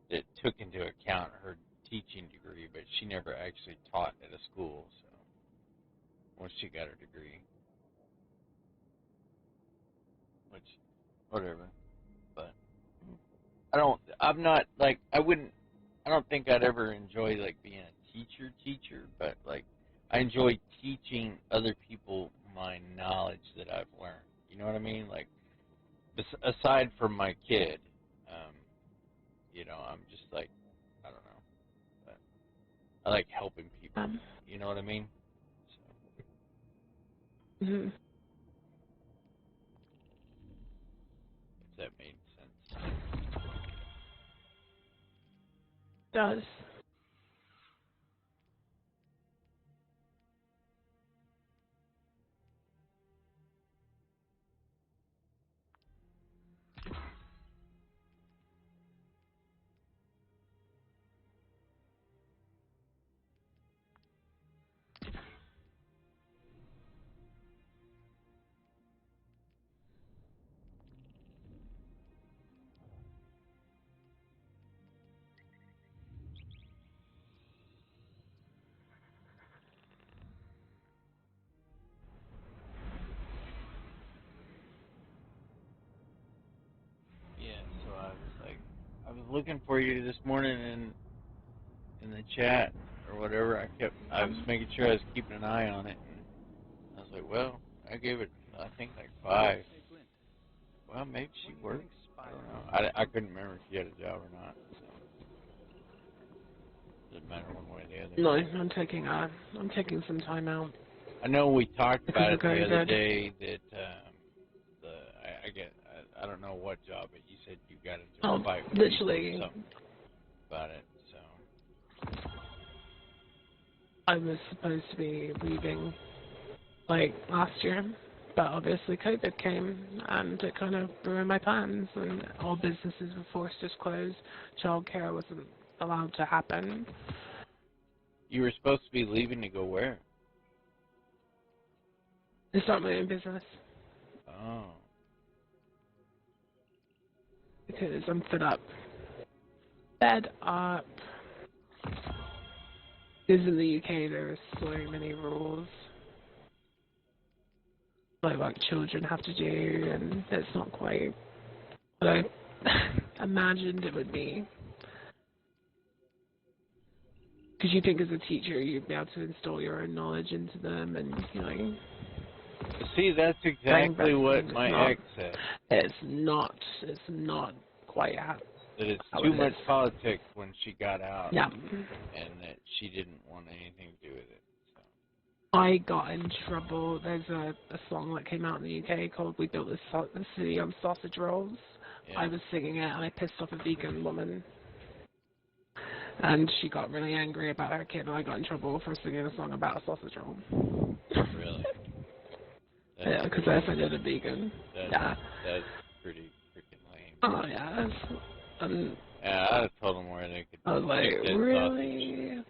that took into account her teaching degree, but she never actually taught at a school, so once she got her degree. Which, whatever. But I don't think I'd ever enjoy, like, being a teacher, but, like, I enjoy teaching other people my knowledge that I've learned. You know what I mean? Like, aside from my kid, I'm just like, I don't know. But I like helping people. You know what I mean? So, Mhm. if that made sense. Does. Yeah, so I was looking for you this morning in the chat or whatever. I was making sure I was keeping an eye on it, and I was like, well, I gave it, I think, like 5. Well, maybe she works. I don't know. I couldn't remember if you had a job or not. So doesn't matter one way or the other. No, I'm taking some time out. I know we talked about it the other day that I don't know what job, but you said you got to fight with literally something about it. So I was supposed to be leaving like last year, but obviously COVID came and it kind of ruined my plans, and all businesses were forced to close. Childcare wasn't allowed to happen. you were supposed to be leaving to go where? To start my own business. Oh. Because I'm fed up. Fed up. Because in the UK there are so many rules. like children have to do, and it's not quite what I imagined it would be. Because you think as a teacher you'd be able to install your own knowledge into them, and See, that's exactly what my ex said. It's not quite at. That it's too much politics when she got out. Yeah. And that she didn't want anything to do with it. So. I got in trouble. There's a song that came out in the UK called "We Built This City on Sausage Rolls." Yeah. I was singing it, and I pissed off a vegan woman. And she got really angry about her kid, and I got in trouble for singing a song about a sausage roll. Really? Yeah, because I offended a vegan. That's pretty freaking lame. Oh, yeah. Yeah, I'd have told them where they could. I was like, really? Sausage.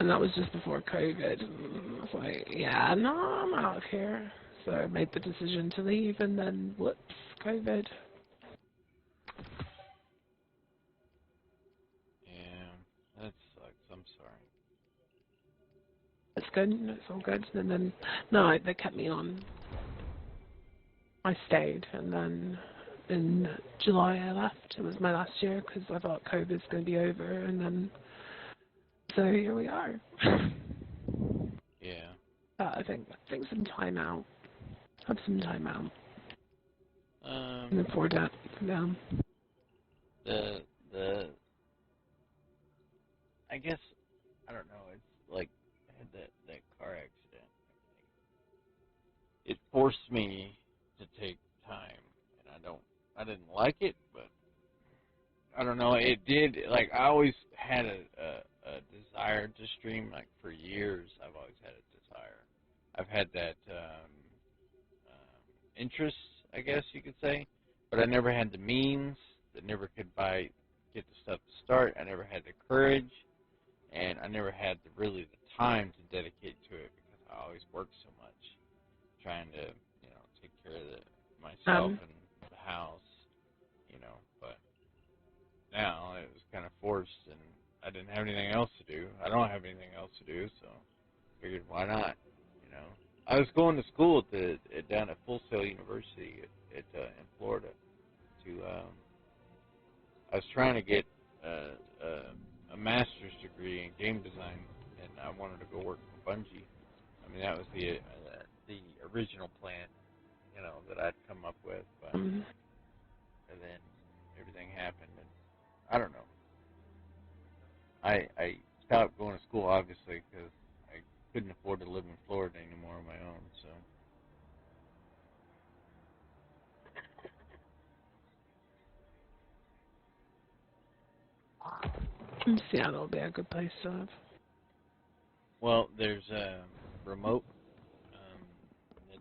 And that was just before COVID. And I was like, yeah, no, I'm out of here. So I made the decision to leave, and then, whoops, COVID. That sucks. I'm sorry. It's good. It's all good. And then, no, they kept me on. I stayed, and then in July I left. It was my last year because I thought COVID's going to be over, and then so here we are. Yeah. I think some time out. Have some time out. And before that, yeah. I guess, I don't know, it's like, I had that car accident. It forced me to take time, and I didn't like it, but, I don't know, it did, like, I always had a desire to stream, like, for years, I've always had a desire. I've had that, interest, I guess you could say, but I never had the means, I never could get the stuff to start, I never had the courage, and I never had really the time to dedicate to it because I always worked so much, trying to, take care of myself and the house, but now it was kind of forced, and I didn't have anything else to do. I don't have anything else to do, so I figured, why not, I was going to school down at Full Sail University in Florida. I was trying to get a master's degree in game design, and I wanted to go work for Bungie. I mean, that was the original plan, that I'd come up with, but and then everything happened, and I don't know. I stopped going to school, obviously, because I couldn't afford to live in Florida anymore on my own, so. Seattle would be a good place to live. Well, there's remote.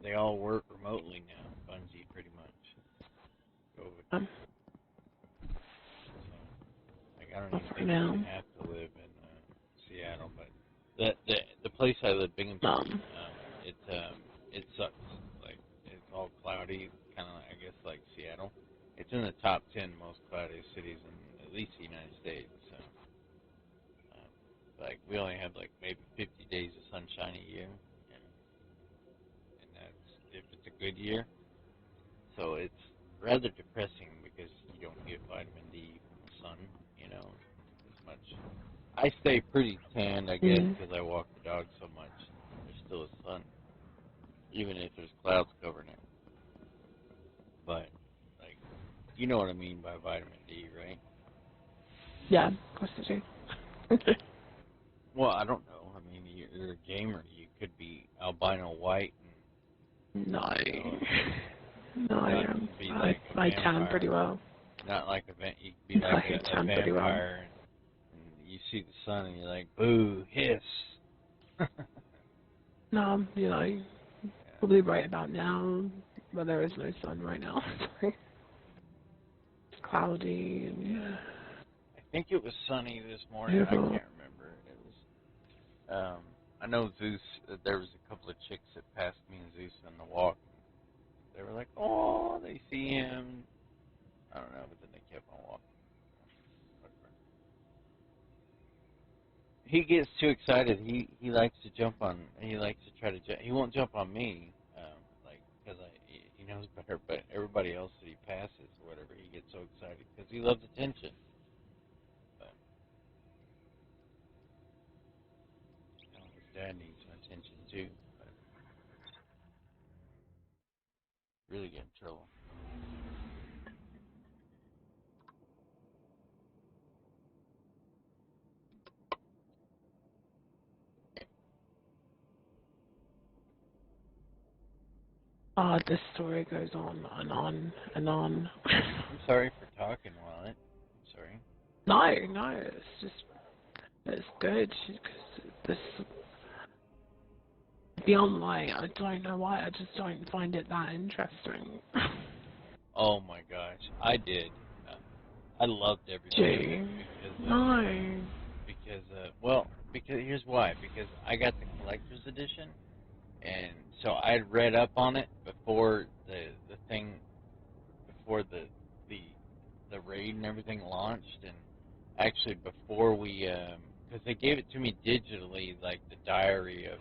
They all work remotely now. Bungie, pretty much. So, like, I don't even think you have to live in Seattle, but the place I live, Binghamton, it sucks. Like, it's all cloudy, kind of, I guess, like Seattle. It's in the top 10 most cloudiest cities in at least the United States. So, like, we only have like maybe 50 days of sunshine a year, and that's if it's a good year. So it's rather depressing because you don't get vitamin D from the sun, as much. I stay pretty tanned, I guess, because I walk the dog so much. There's still a sun, even if there's clouds covering it. But, like, you know what I mean by vitamin D, right? Yeah, of course I do. Well, I don't know. I mean, you're a gamer. You could be albino white. No, I am. I tan pretty well. Not like you could be like a vampire, and you see the sun, and you're like, boo, hiss. No, probably right about now, but there is no sun right now. It's cloudy, and I think it was sunny this morning. I can't remember. It was. I know Zeus. There was a couple of chicks that passed me and Zeus on the walk. They were like, "Oh, they see him." I don't know, but then they kept on walking. Whatever. He gets too excited. He likes to jump on. He likes to try to jump. He won't jump on me. Like because he knows better. But everybody else that he passes or whatever, he gets so excited because he loves attention. But his dad needs some attention too. But really get in trouble. This story goes on and on and on. I'm sorry for talking while it. Sorry. No, it's good because this beyond like I don't know why I just don't find it that interesting. Oh my gosh, I did. I loved everything. Because here's why. Because I got the collector's edition, and so I had read up on it before the raid and everything launched, and actually before we, because they gave it to me digitally, like the diary of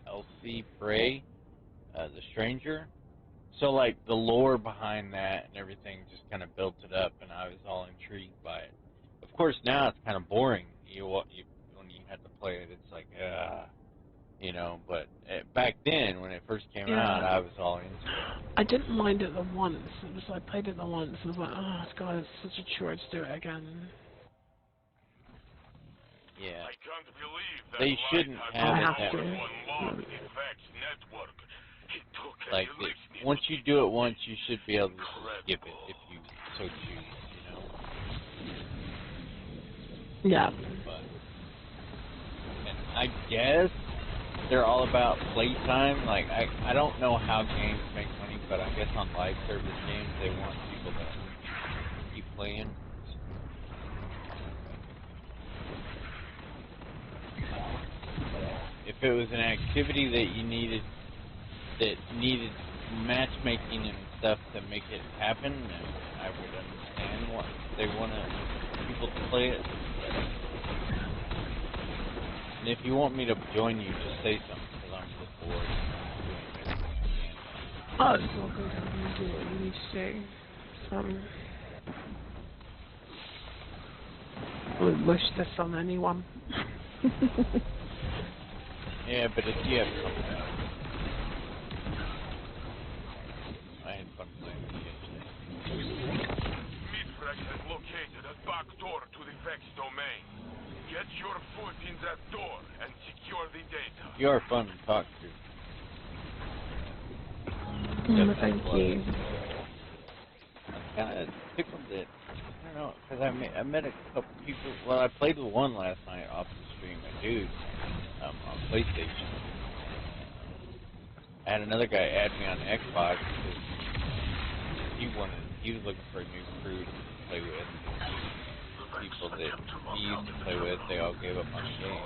Elsie Bray, the Stranger. So like the lore behind that and everything just kind of built it up, and I was all intrigued by it. Of course, now it's kind of boring. When you had to play it, it's like, But back then, when it first came out, I was all into it. I didn't mind it the once. It was I played it the once and I was like, oh god, it's such a chore to do it again. Yeah. I can't believe that they shouldn't have it that way. Like, once you do it once, you should be able to just skip it if you so choose, Yeah. But, and I guess they're all about playtime. Like, I don't know how games make money, but I guess on live service games, they want people to keep playing. If it was an activity that you needed matchmaking and stuff to make it happen, then I would understand what they want people to play it. And if you want me to join you, just say something, because I'm just bored doing everything I can. Just walk down and do what you need to do. I would wish this on anyone. Yeah, but if you have something else. I had fun playing with you yesterday. Midfrex has located a back door to the Vex domain. Get your foot in that door and secure the data. You are fun to talk to. Thank you. I'm kind of tickled that, I don't know, because I met a couple people. Well, I played with one last night off the stream, a dude, on PlayStation. I had another guy add me on Xbox because he was looking for a new crew to play with. People that he used to play with, they all gave up on the game.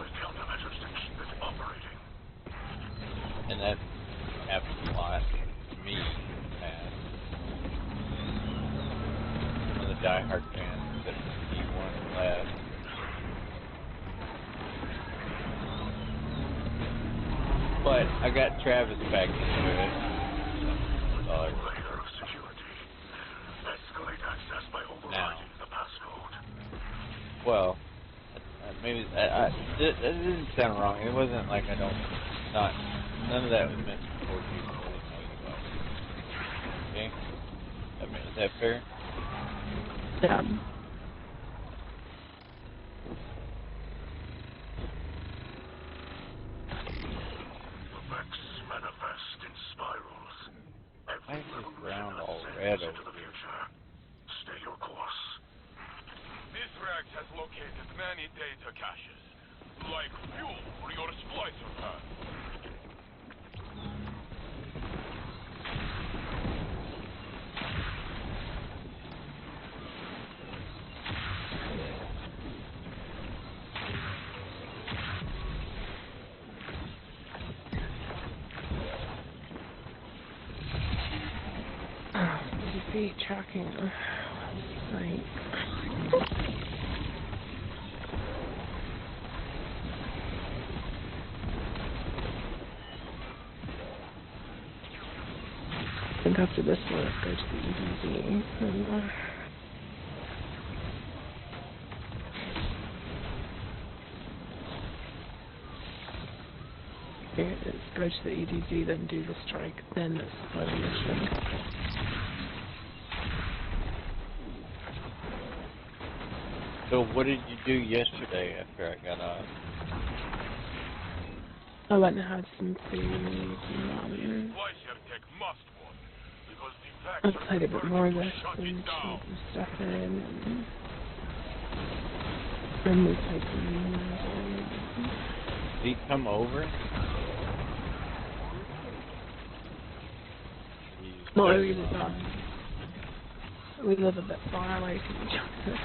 And that happens a lot to me in the past. One of the diehard fans that he wanted left. But I got Travis back into it. Now. Well, maybe that didn't sound wrong. It wasn't like none of that was meant for people to know you about. Okay? Is that fair? Yeah. Manifest in spirals. Why is this ground all red over here? Stay your course. Midfrex has located many data caches, like fuel for your splicer pad. Be tracking. Right. I think after this one, let's go to the EDZ. Here, let's go to the EDZ, then do the strike, then let's play the mission. So what did you do yesterday after I got off? I went and had some food, I played a bit more of this and some stuff in, and we played some Did he come over? No, we live a bit far away from each other. Yeah.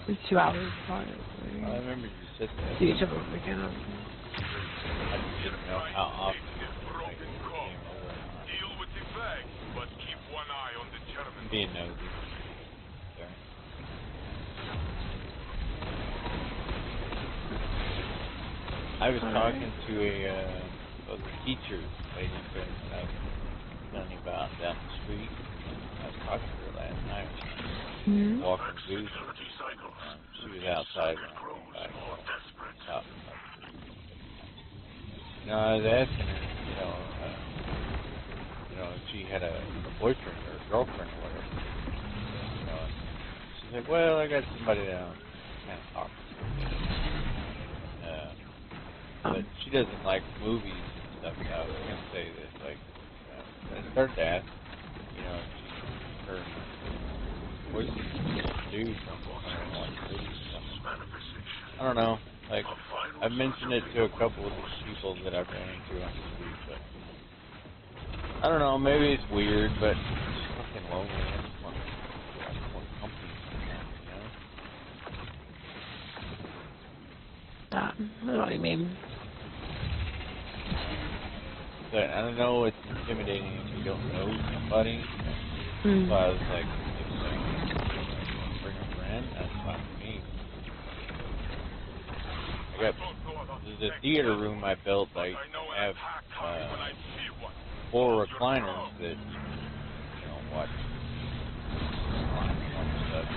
It's 2 hours apart. So I remember you said that. see each other when we can. I just didn't know how often I came over. Deal with the facts, but keep one eye on the German. Being nosy. Sorry. I was talking to a teacher lady friend that I was telling you about down the street. I was talking to her last night. Walking Goose. She was outside when I came by. I was asking her, if she had a boyfriend or a girlfriend or whatever. She's like, well, I got somebody that I'm kind of talking to. But she doesn't like movies and stuff. So I was going to say this, I started to ask, if her boyfriend do something like movies or something. I don't know. I've mentioned it to a couple of the people that I've ran into on the street, but I don't know, maybe it's weird, but it's just fucking lonely. I just want company sometimes, I know what you mean. But I don't know, it's intimidating if you don't know somebody. So I was like, bring a friend, that's fine with me. I got the theater room I built. I have 4 recliners that watch stuff.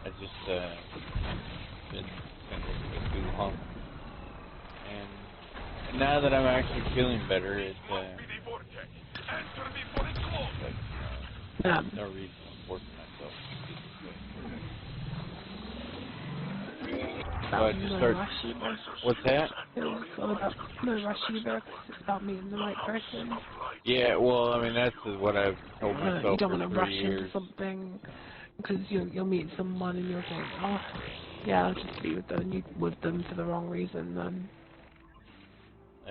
I just been single for too long, and now that I'm actually feeling better, it's no reason to force myself. So I just start. What's that? It's all about no rush either. It's about meeting the right person. Yeah, well, I mean that's what I've told myself You don't for want to 3 rush years. into something because you'll meet someone and you'll think, oh, yeah, I'll just be with them for the wrong reason.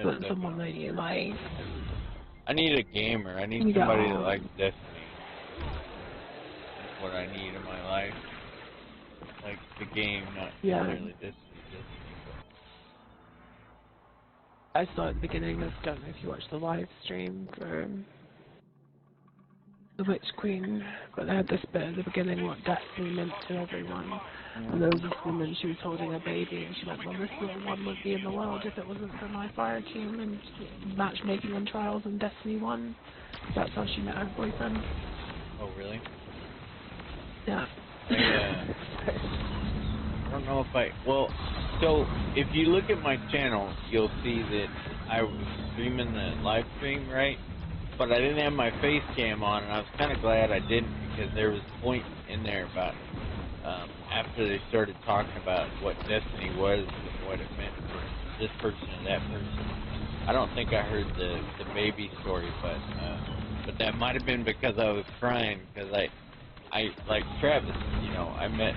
But someone that you like. I need a gamer. I need somebody that likes Destiny. That's what I need in my life. Like the game, not necessarily Destiny. I saw at the beginning, I don't know if you watched the live stream for the Witch Queen, but they had this bit at the beginning what Destiny meant to everyone. And there was this woman, she was holding a baby, and she went, well, this little one would be in the world if it wasn't for my fire team and matchmaking on Trials and Destiny 1. That's how she met her boyfriend. Oh, really? Yeah. I don't know if well, so if you look at my channel, you'll see that I was streaming the live stream, right? But I didn't have my face cam on, and I was kind of glad I didn't, because there was a point in there about after they started talking about what Destiny was and what it meant for this person and that person. I don't think I heard the baby story, but that might have been because I was crying, because I like Travis, I met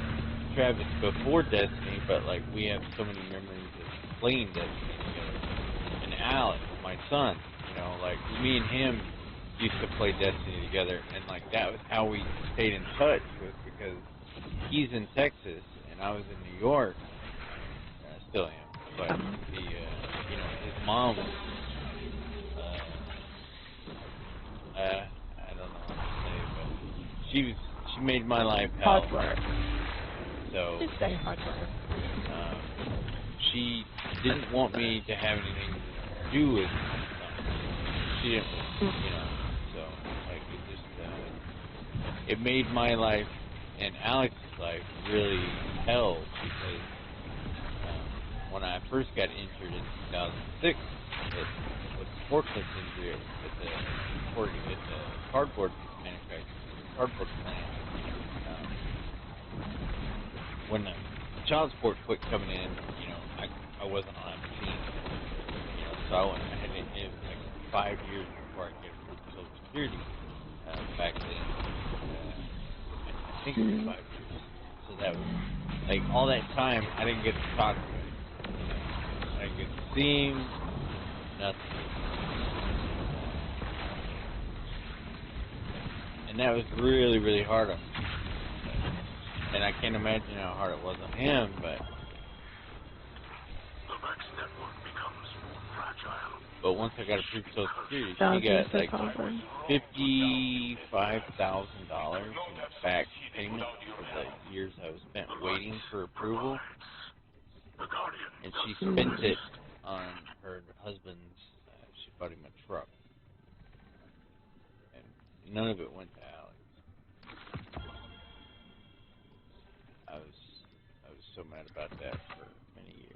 Travis before Destiny, but like we have so many memories of playing Destiny Alex, my son. You know, like me and him used to play Destiny together, and like that was how we stayed in touch, was because he's in Texas and I was in New York. Still am, but the you know, his mom, I don't know what to say, but she made my life hell. Hard work. So Just say hard work. she didn't want me to have anything to do with my son. She didn't, you know. So like it made my life and Alex's life really hell, because when I first got injured in 2006 with the forklift injury at the cardboard manufacturer, cardboard plant, when the child support quit coming in, you know, I wasn't on that machine, you know, so I had to, it was like 5 years before I get approved for Social Security back then. I think it was 5 years. So that was like all that time I didn't get to talk to him. I didn't get to see him. Nothing. And that was really, really hard on me. And I can't imagine how hard it was on him, but The Rex network becomes more fragile. but once I got approved for Social Security, she got like $55,000 in back payment for the years I was spent waiting for approval, and she spent it on her husband's. She bought him a truck, and none of it went to Alex. I was so mad about that for many years.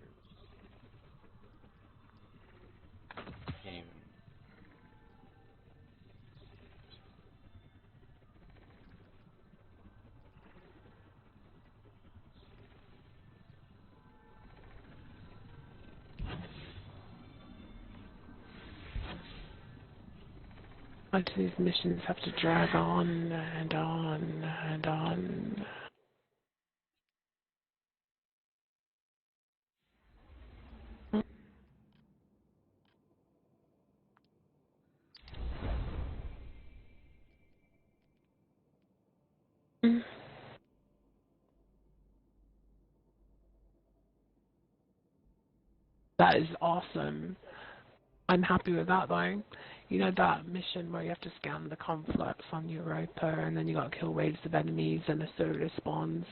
Can't even. Why do these missions have to drag on and on and on? That is awesome. I'm happy with that though. You know that mission where you have to scan the conflicts on Europa and then you gotta kill waves of enemies and the server spawns?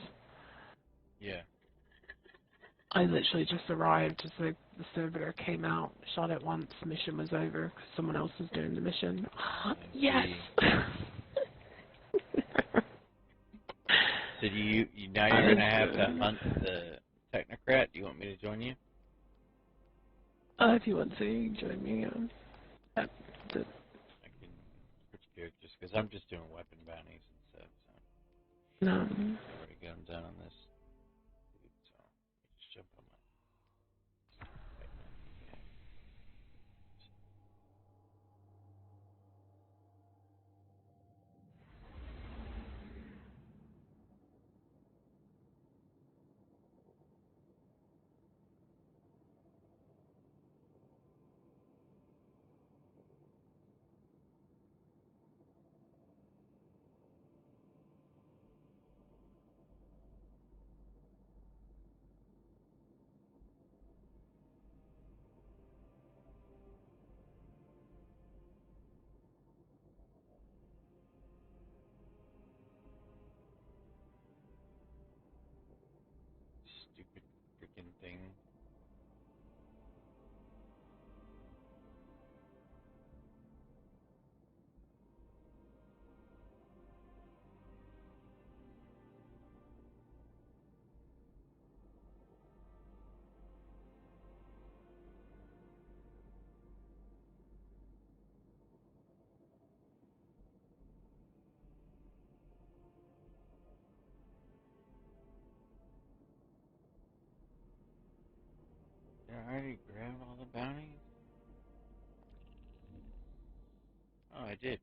Yeah. I literally just arrived as the servitor came out, shot it once, mission was over because someone else was doing the mission. Yes! So now you're gonna have to hunt the Technocrat? Do you want me to join you? If you want to, you can join me. I can switch characters because I'm just doing weapon bounties and stuff. So no. I've already got them done on this. So just jump on my. Stupid freaking thing. Did I already grab all the bounties? Oh, I did.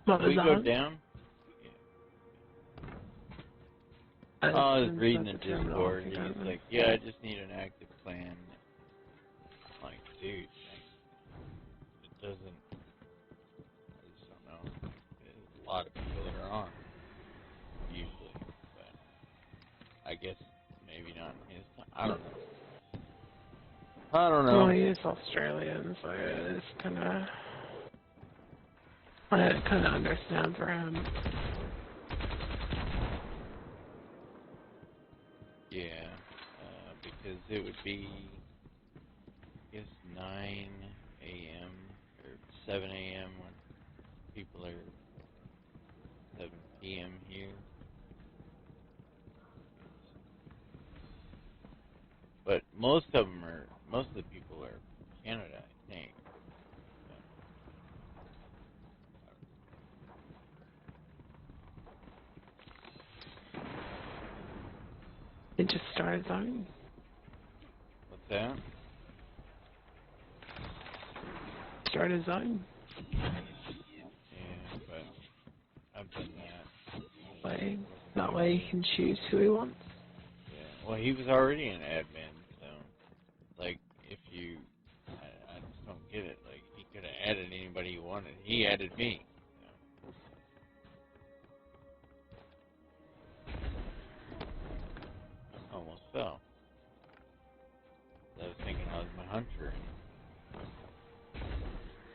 What was we that? go down? Yeah. I was reading the Discord. He's like, yeah, I just need an active plan. I'm like, dude, it doesn't. I just don't know. There's a lot of people that are on usually, but I guess maybe not in his time. I don't know. Well, he is Australian, so it's kind of. I kind of understand for him. Yeah, because it would be, I guess, 9 a.m. or 7 a.m. when people are 7 p.m. here. But most of the people are Canada, I think. It just started zone. What's that? Started zone. Yeah, but I've done that. That way he can choose who he wants. Yeah, well, he was already an admin, so, like, if you, I just don't get it. Like, he could have added anybody he wanted. He added me. Almost fell. I was thinking I was my hunter,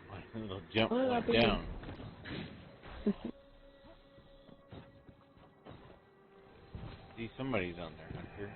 and my little jump went down. See, somebody's on their hunter.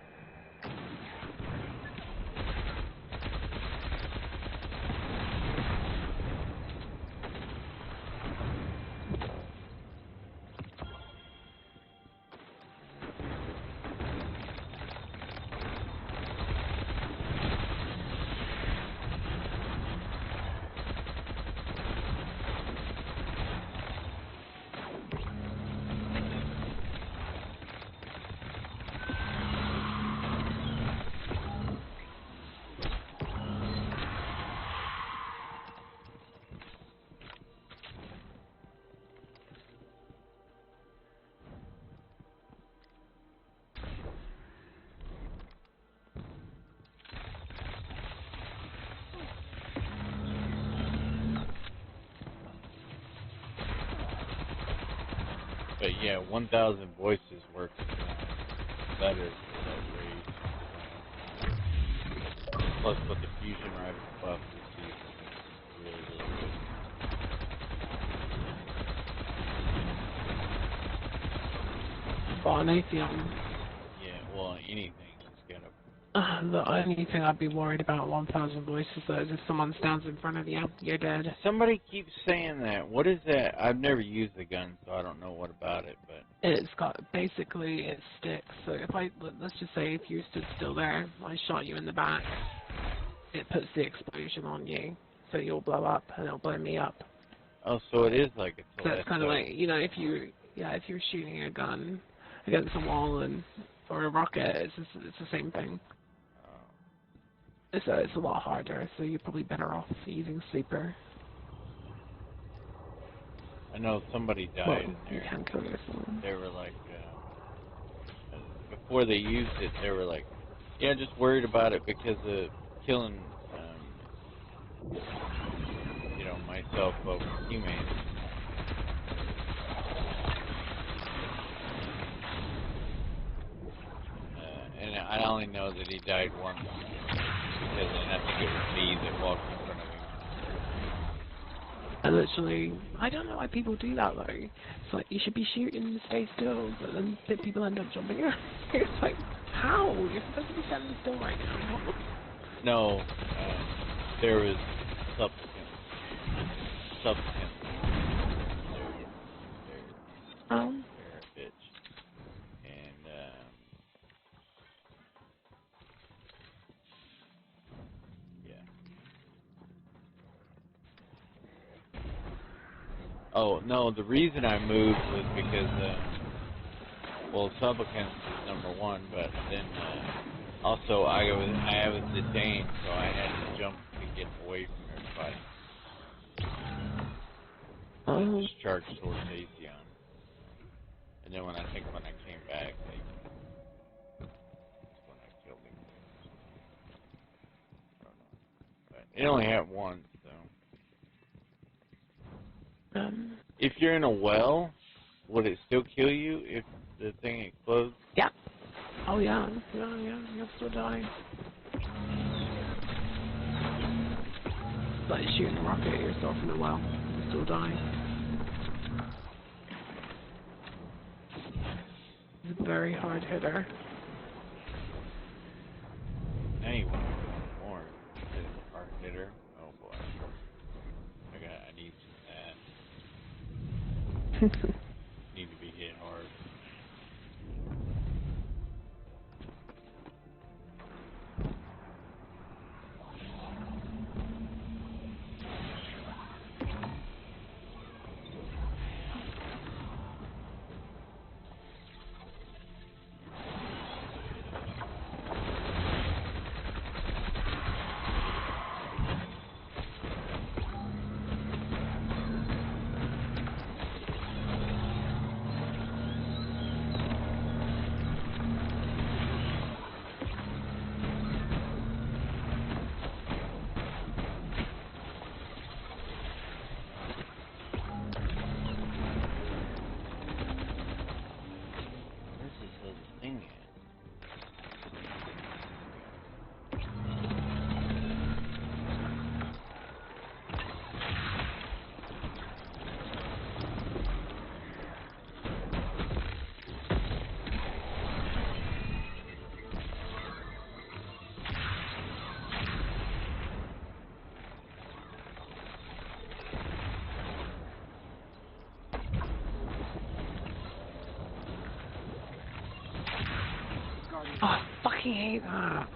But yeah, 1,000 voices works better for that raid. Plus, with the fusion rifle buff this season, it's really, really good. Well, anything. Yeah, well, anything is gonna. The only thing I'd be worried about 1,000 voices though is if someone stands in front of you, you're dead. Somebody keeps saying that. What is that? I've never used the gun, so I don't know what about it. But It's got basically it sticks. So if let's just say if you stood still there, I shot you in the back, it puts the explosion on you, so you'll blow up and it'll blow me up. oh, so it is like a. So it's kind of like if you're shooting a gun against a wall or a rocket, it's the same thing. So it's a lot harder, so you're probably better off using sleeper. I know somebody died Well, in there. you can kill yourself. They were like, before they used it, they were like, yeah, just worried about it because of killing, myself over teammates. And I only know that he died once. Because I think it was me that walked in front of him. I don't know why people do that though. It's like you should be shooting and stay still, but then people end up jumping around. It's like, how? You're supposed to be standing still right now. No, there was substance. They're a bitch. And, yeah. Oh, no, the reason I moved was because, Subicans was number one, but then, also I was detained, so I had to jump to get away from everybody. I just charged towards Atheon. And then when I came back, that's when I killed him. I don't know. But it only had one, so. If you're in a well, would it still kill you if the thing explodes? Yeah. Oh yeah. Yeah. You'll still die. It's like shooting a rocket at yourself in a well. You'll still die. It's a very hard hitter. Now you want more. It's a hard hitter. Oh boy. I need some of that. Need to be hitting hard. Oh, I fucking hate that.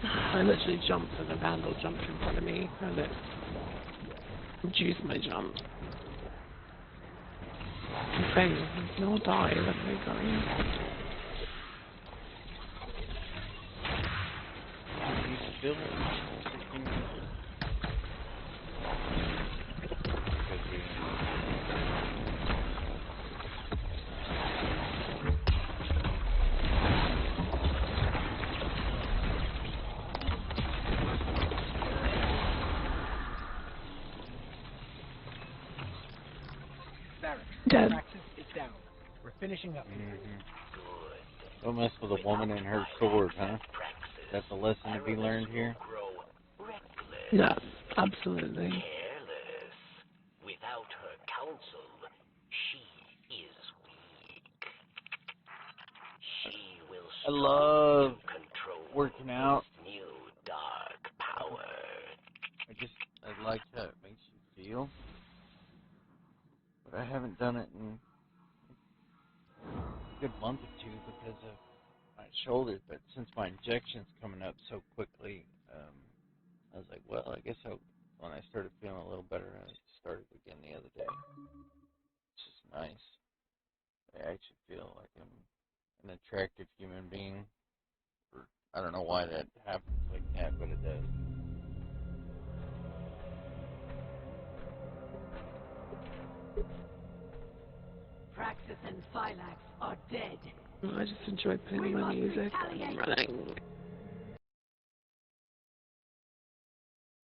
I literally jumped and the vandal jumped in front of me and it reduced my jump. Okay, you'll die, let me go. You still Dead. Is down. We're finishing up. Don't mess with a woman and her sword, huh? That's a lesson to be learned here? Yeah, absolutely. Careless. Without her counsel, she is weak. She will I love control working out. new dark power. I like how it makes you feel. But I haven't done it in a good month or two because of my shoulders. But since my injection's coming up so quickly, I was like, well, I guess when I started feeling a little better, I started again the other day. It's just nice. I actually feel like I'm an attractive human being. I don't know why that happens like that, but it does. Praxis and Silax are dead. I just enjoy playing my music and running.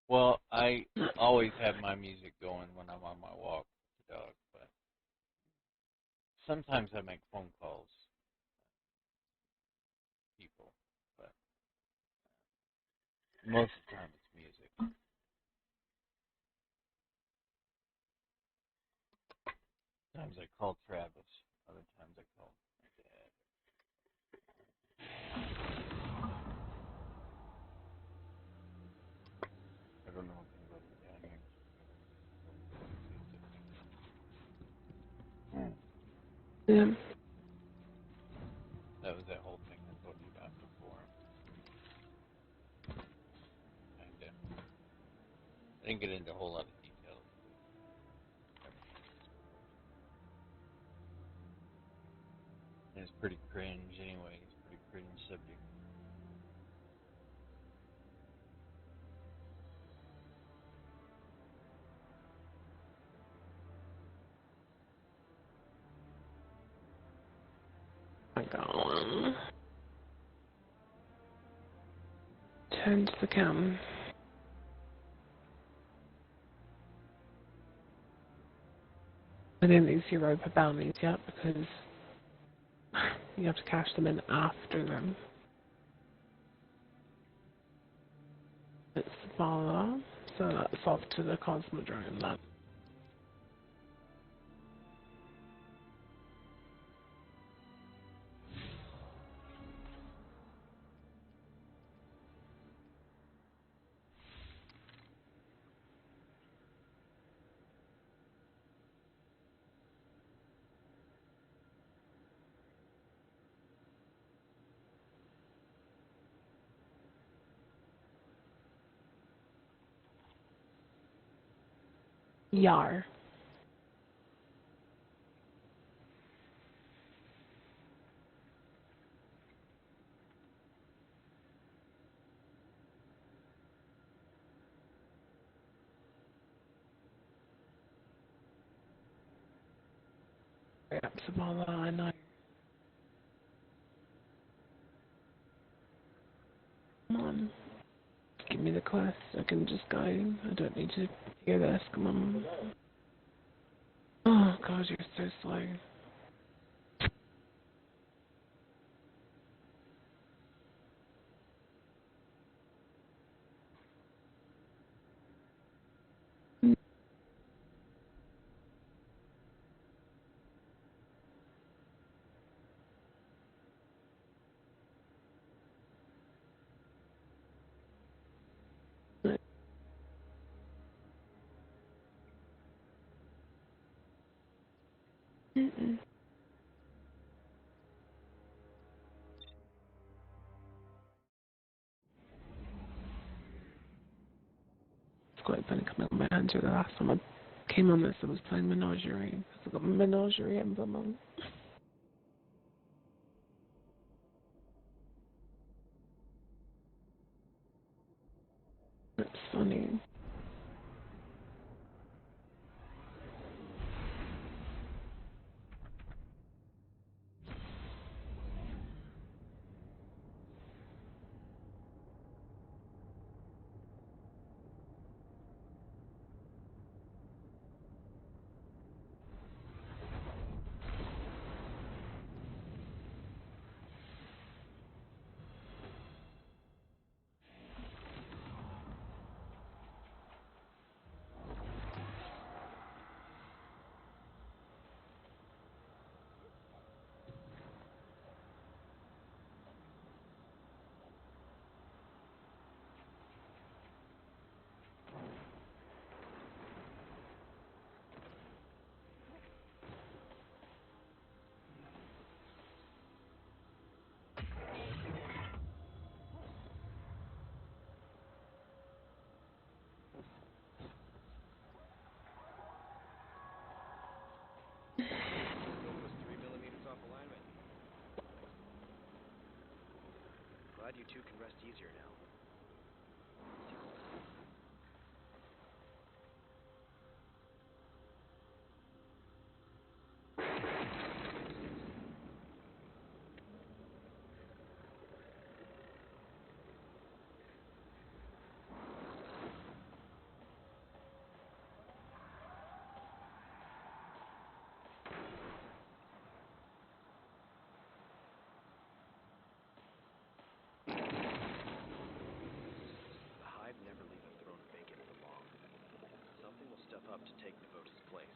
Well, I always have my music going when I'm on my walk with the dog, but sometimes I make phone calls to people, but most of the time it's music. Sometimes I call Travis, other times I call my dad. I don't know if anybody's down here. Yeah. That was that whole thing I told you about before. Kinda. I didn't get into a whole lot of details. And it's pretty cringe anyway. It's a pretty cringe subject. my god. Turn to the cam. I didn't do zero per bounties yet because you have to cash them in after them. It's Bala, so that's off to the Cosmodrome then. Yar. Yep, Sabala, I know. Come on. Give me the quest. I can just go. I don't need to hear this. Come on. Oh god, you're so slow. Mm-mm. It's quite funny coming on my hands here. The last time I came on this, I was playing Menagerie. Because I got my Menagerie emblem on. It's funny. Glad you two can rest easier now. Up to take Devotus' place.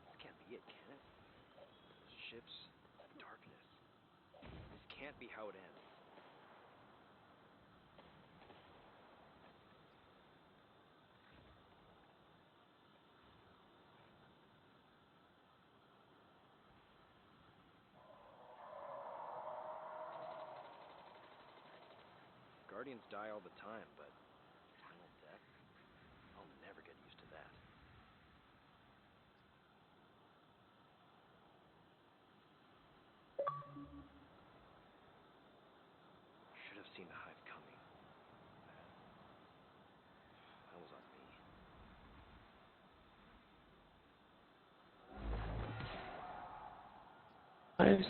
This can't be it, can it? Ships, darkness. This can't be how it ends. Guardians die all the time, but final death? I'll never get used to that. close.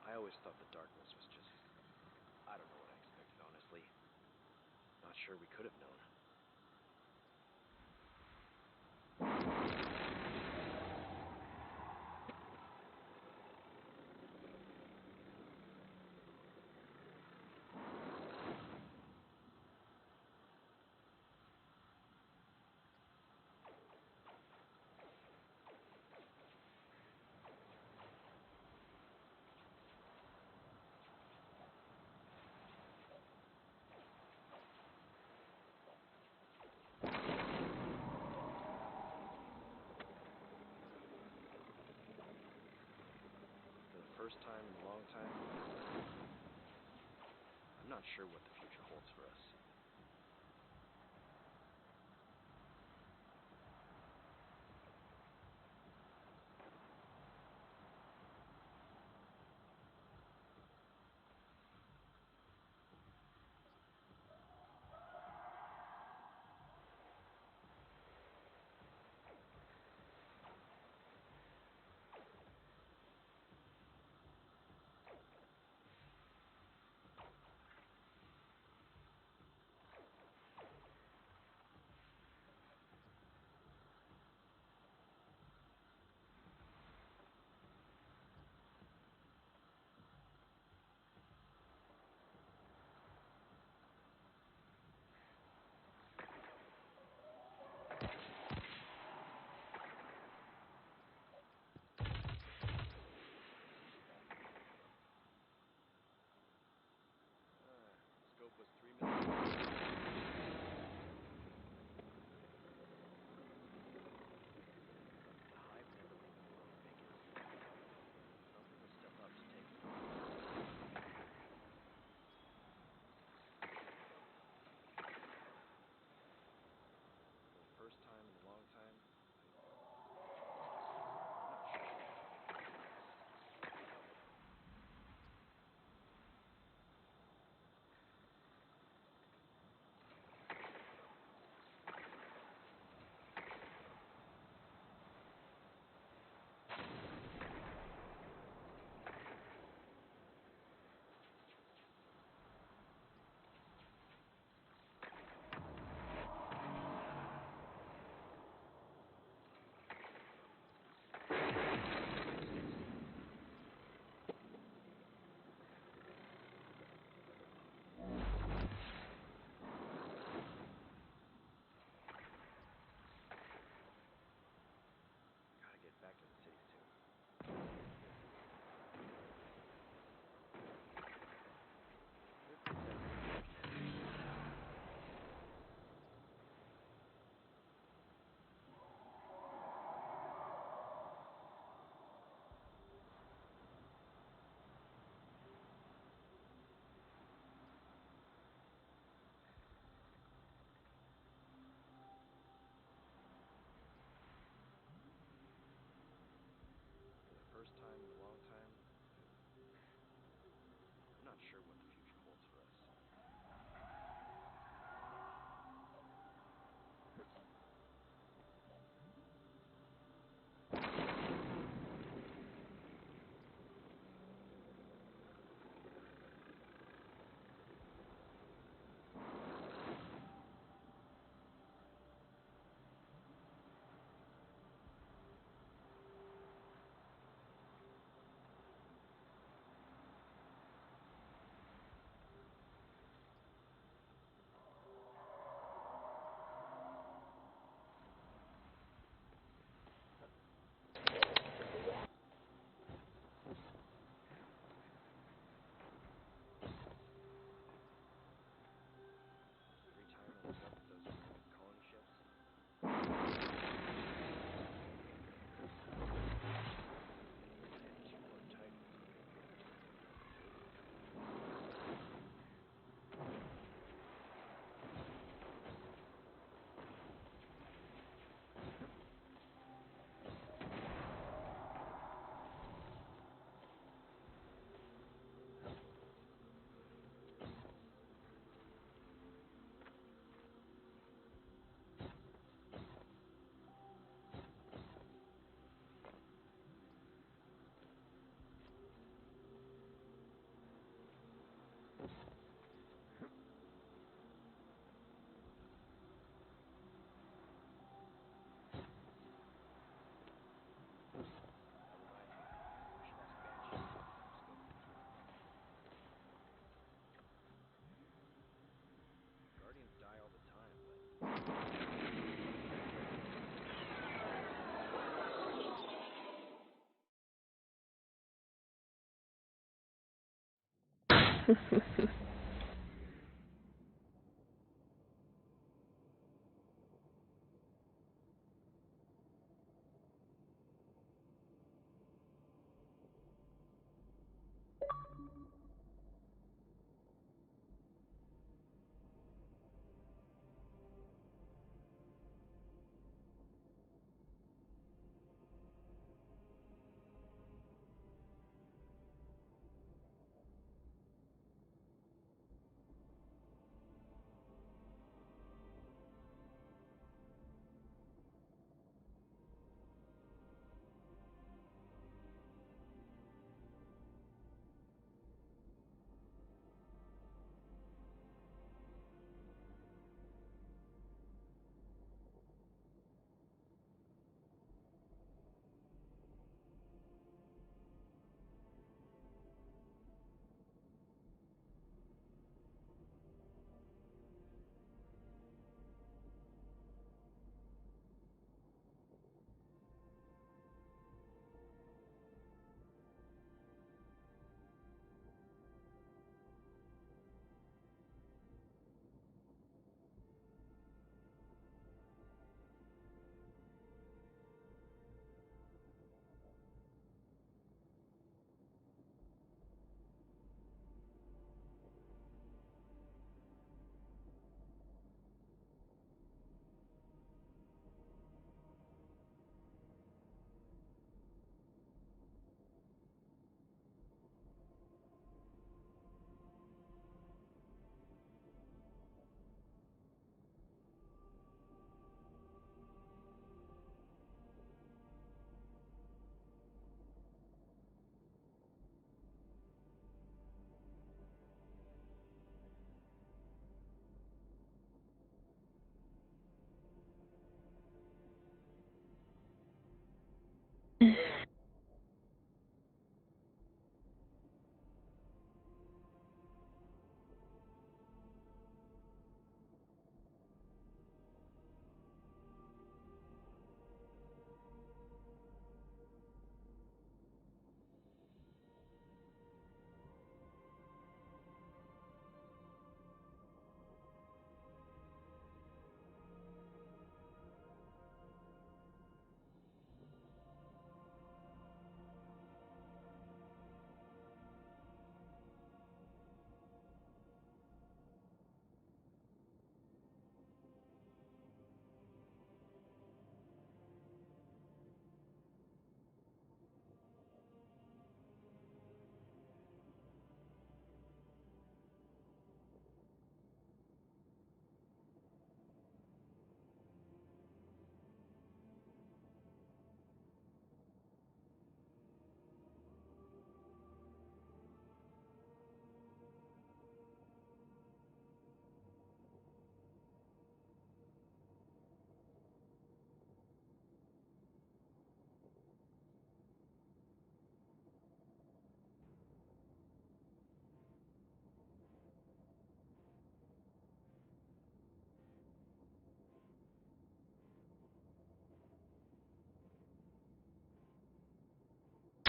I always thought the darkness was just... I don't know what I expected, honestly. Not sure we could have known. First time in a long time. I'm not sure what the future holds for us. Scope was 3 minutes. The hive never made them really big. Something will step up to take them. For the first time in a long time,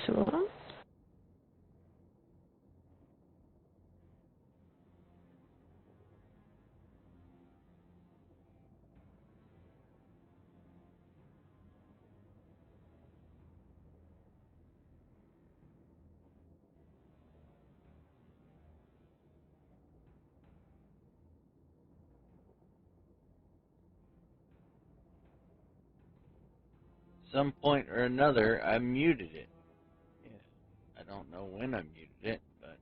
So, some point or another, I muted it. Yeah. I don't know when I muted it, but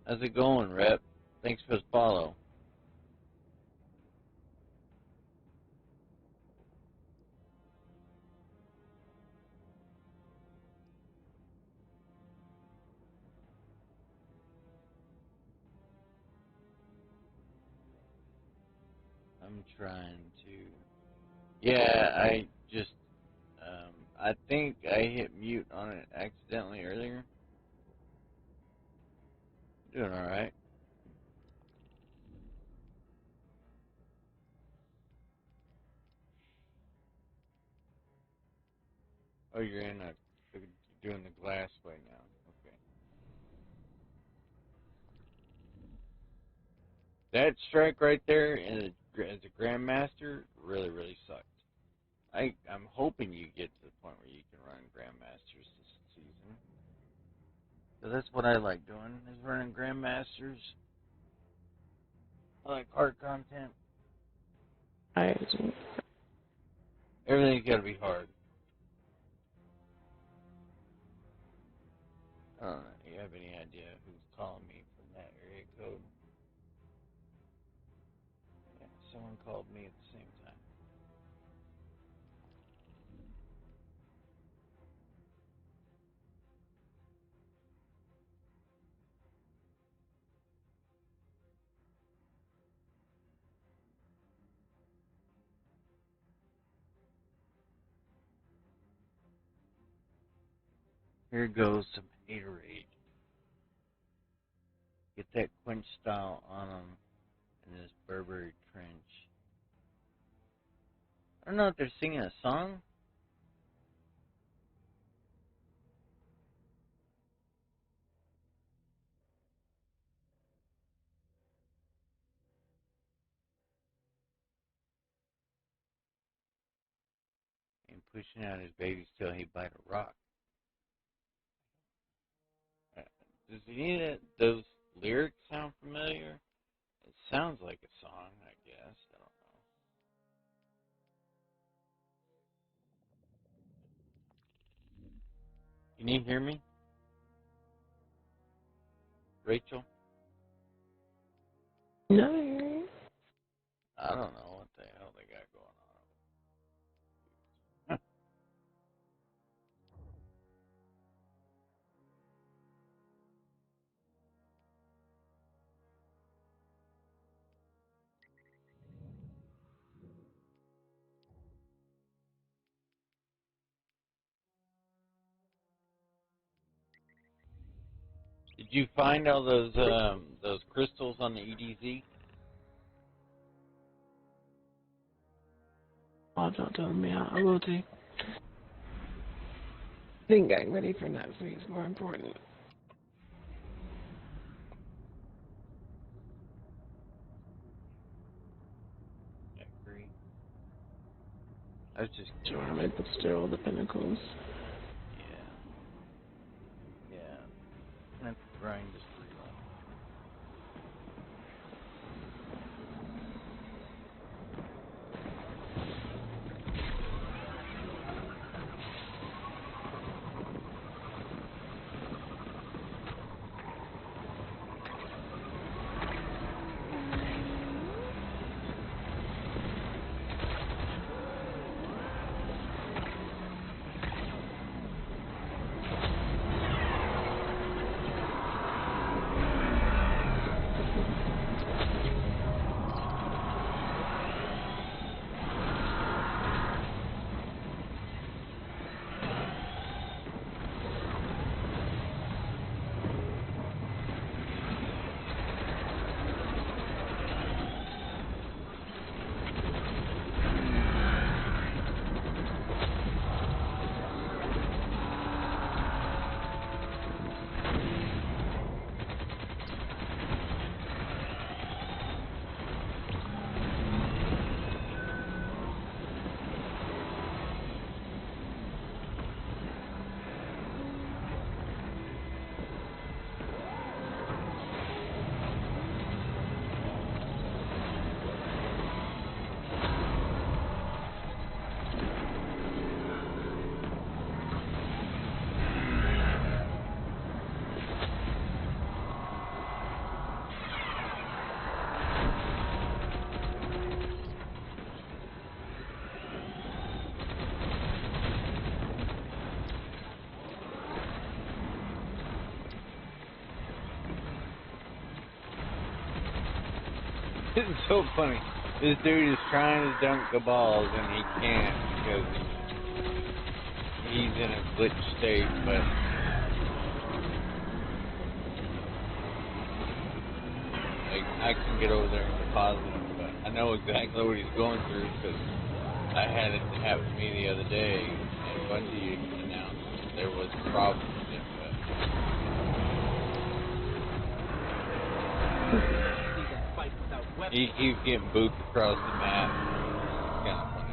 how's it going, Rep? Thanks for the follow. I'm trying to. Yeah, I just. I think I hit mute on it accidentally earlier. Doing all right. Oh, you're in a doing the glass way now. Okay. That strike right there as a Grandmaster really, really sucked. I'm hoping you get to the point where you can run Grandmasters this season. So that's what I like doing, is running Grandmasters. I like hard content. Everything's got to be hard. I don't know. Do you have any idea who's calling me from that area code? Yeah, someone called me at the same time. Here goes some haterade. Get that quench style on them in this Burberry trench. I don't know if they're singing a song. And pushing out his babies till he bite a rock. Does any of those lyrics sound familiar? It sounds like a song, I guess. I don't know. Can you hear me? Rachel? No. I don't know what the hell they got going on. Did you find all those crystals on the EDZ? Oh, don't tell me. I will do. I think getting ready for next week's more important. I agree. I was just sure I'm able to do all the pinnacles. Yeah. That's grind this rerun. It's so funny. This dude is trying to dunk the balls and he can't because he's in a glitch state, but I can get over there and deposit him, but I know exactly what he's going through because I had it happen to me the other day and Bungie announced there was a problem with it, but he keeps getting booped across the map. It's kind of funny.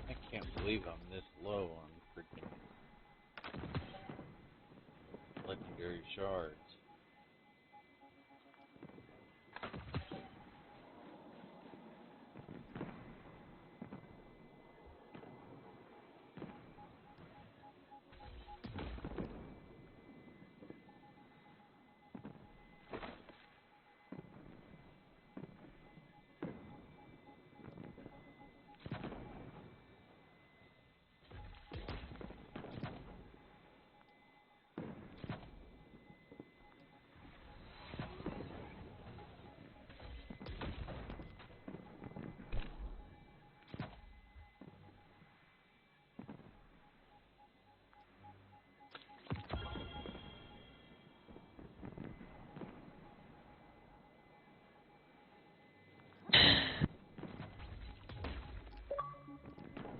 I can't believe I'm this low on freaking legendary shards.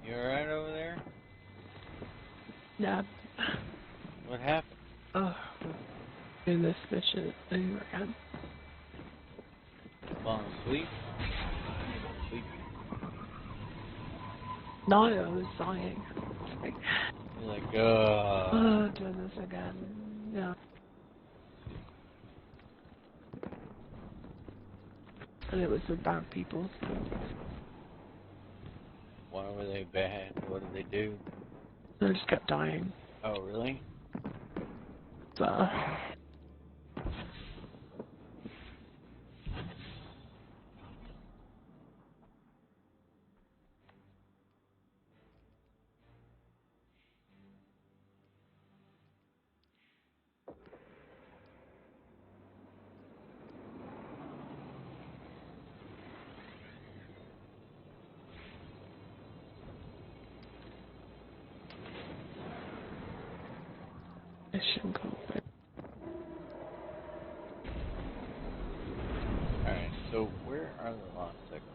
You alright over there? Yeah. What happened? In this mission again. Falling asleep? Sleepy. No, I was dying. You're like, doing this again. Yeah. And it was with bad people. Why were they bad? What did they do? I just kept dying. Oh, really? So. Mission complete. Alright, so where are the lost sectors?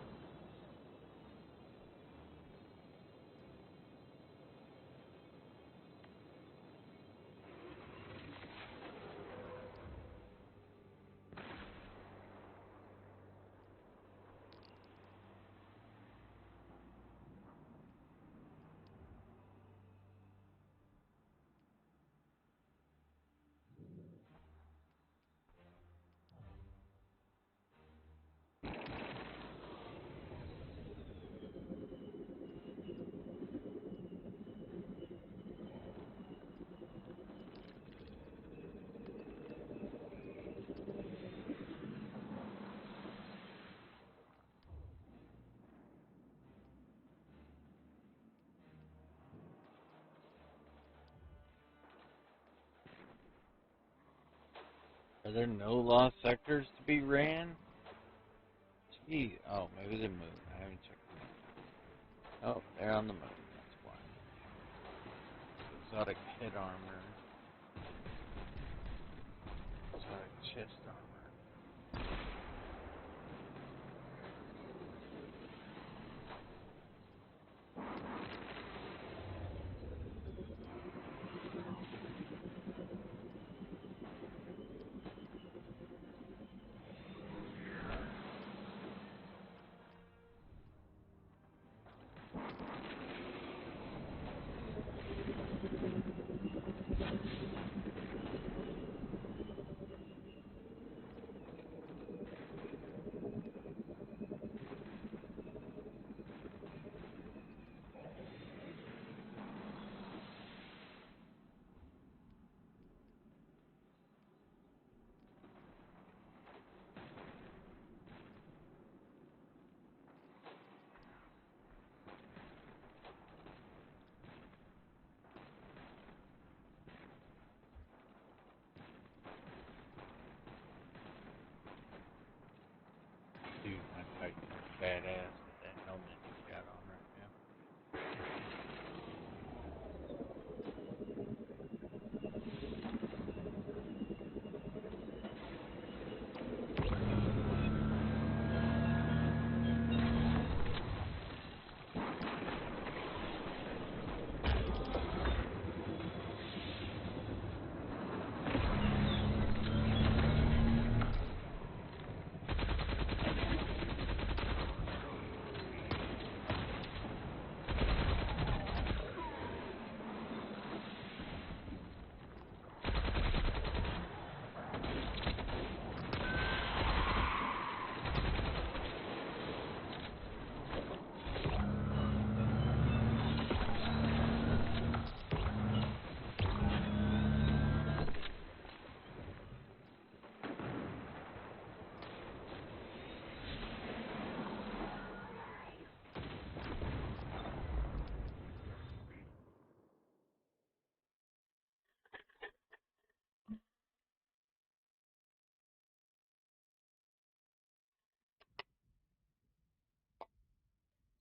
Are there no lost sectors to be ran? Gee, oh, maybe they moved. I haven't checked them out. Oh, they're on the move. That's why. Exotic head armor. Exotic chest armor.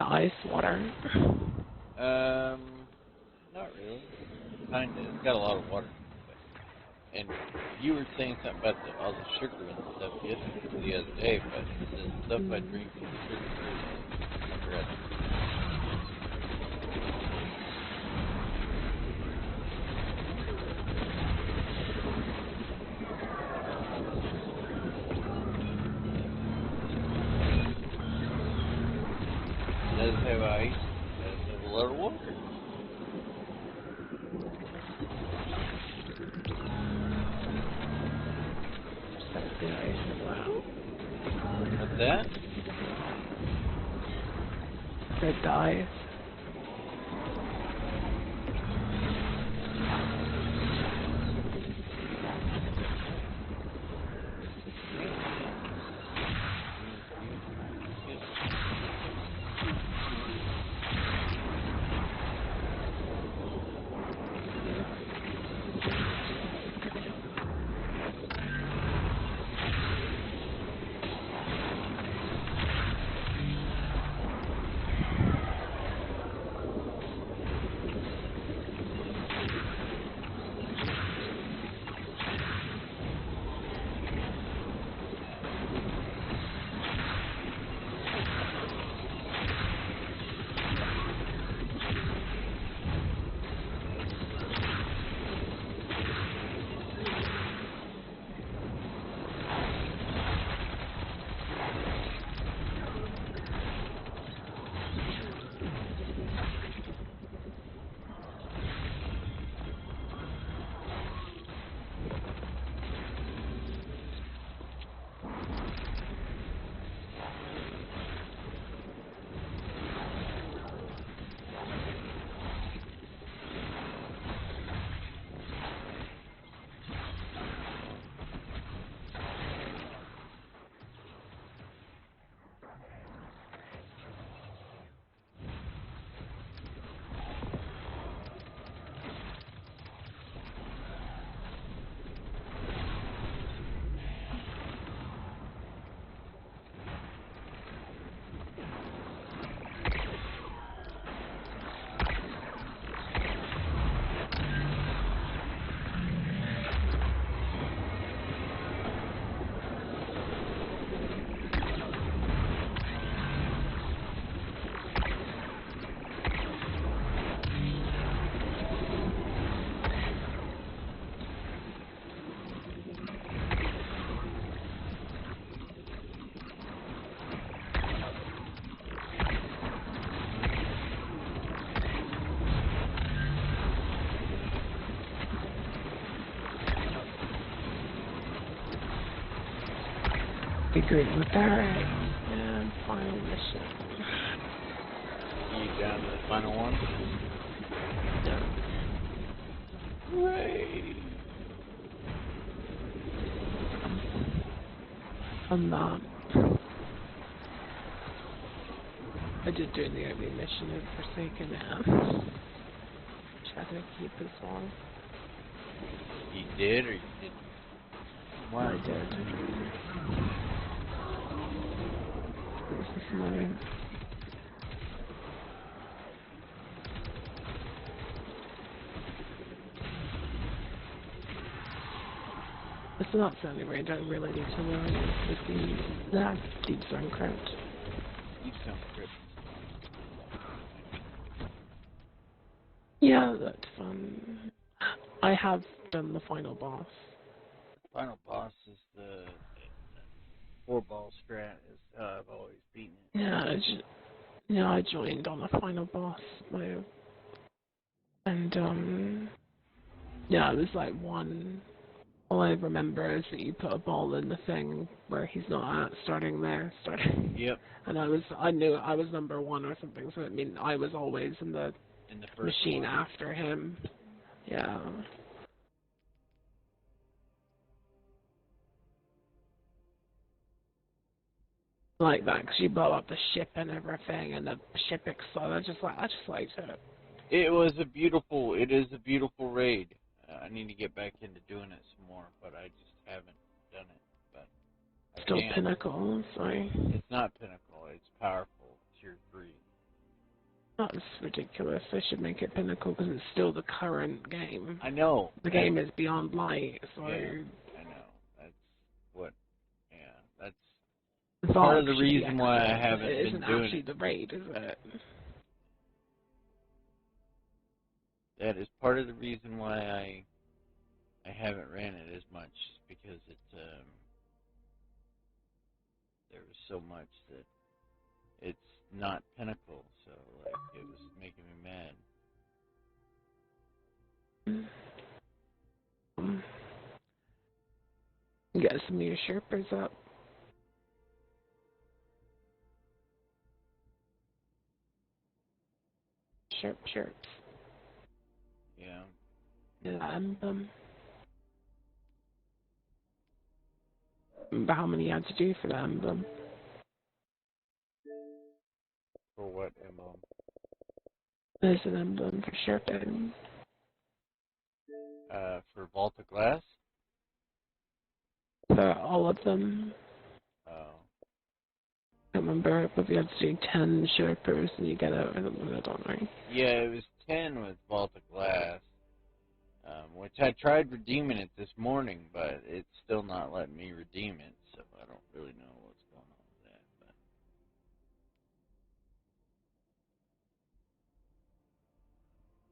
Ice water. Not really. Kinda. It's got a lot of water. And you were saying something about all the sugar and stuff the other day, but the stuff I drink is sugar-free. It does have ice. It does have a lot of water. What's that? It dies. Be great with that. And final mission. You down to the final one? Yeah. Hooray! I'm not. I did do the only mission in Forsaken now. Which I didn't keep as long. You did or you didn't? Why I did. This morning. It's not the only raid I really need to learn is with the Deep Zone Crypt. Deep Zone Crypt. Yeah, that's fun. I have done the final boss. The final boss is the 4-ball strat, is how I've always beaten it. Yeah, I joined on the final boss mode. And, yeah, it was like one. All I remember is that you put a ball in the thing where he's not at, starting. Yep. And I knew I was number 1 or something, so I mean, I was always in the first machine one. after him. Yeah. Like that, because you blow up the ship and everything, and the ship explodes. I just liked it. It is a beautiful raid. I need to get back into doing it some more, but I just haven't done it. But I Still can. Pinnacle, sorry. It's not Pinnacle. It's powerful. Tier 3. That's ridiculous. They should make it Pinnacle because it's still the current game. I know. The game is Beyond Light, so... Yeah, I know. That's what... Yeah, that's Varg part of the should be reason why I active. haven't It been isn't doing actually it. the raid, is it? That is part of the reason why I haven't ran it as much, because it's there was so much that it's not Pinnacle, so like it was making me mad. Get some new Sherpas up. Sherps. Yeah. But how many you had to do for the emblem? For what emblem? There's an emblem for Sherpa. For Vault of Glass? For all of them. Oh. I don't remember, but we had to do 10 Sherpas and you get out of them, I don't know. Yeah, it was 10 with Vault of Glass, which I tried redeeming it this morning, but it's still not letting me redeem it, so I don't really know what's going on with that.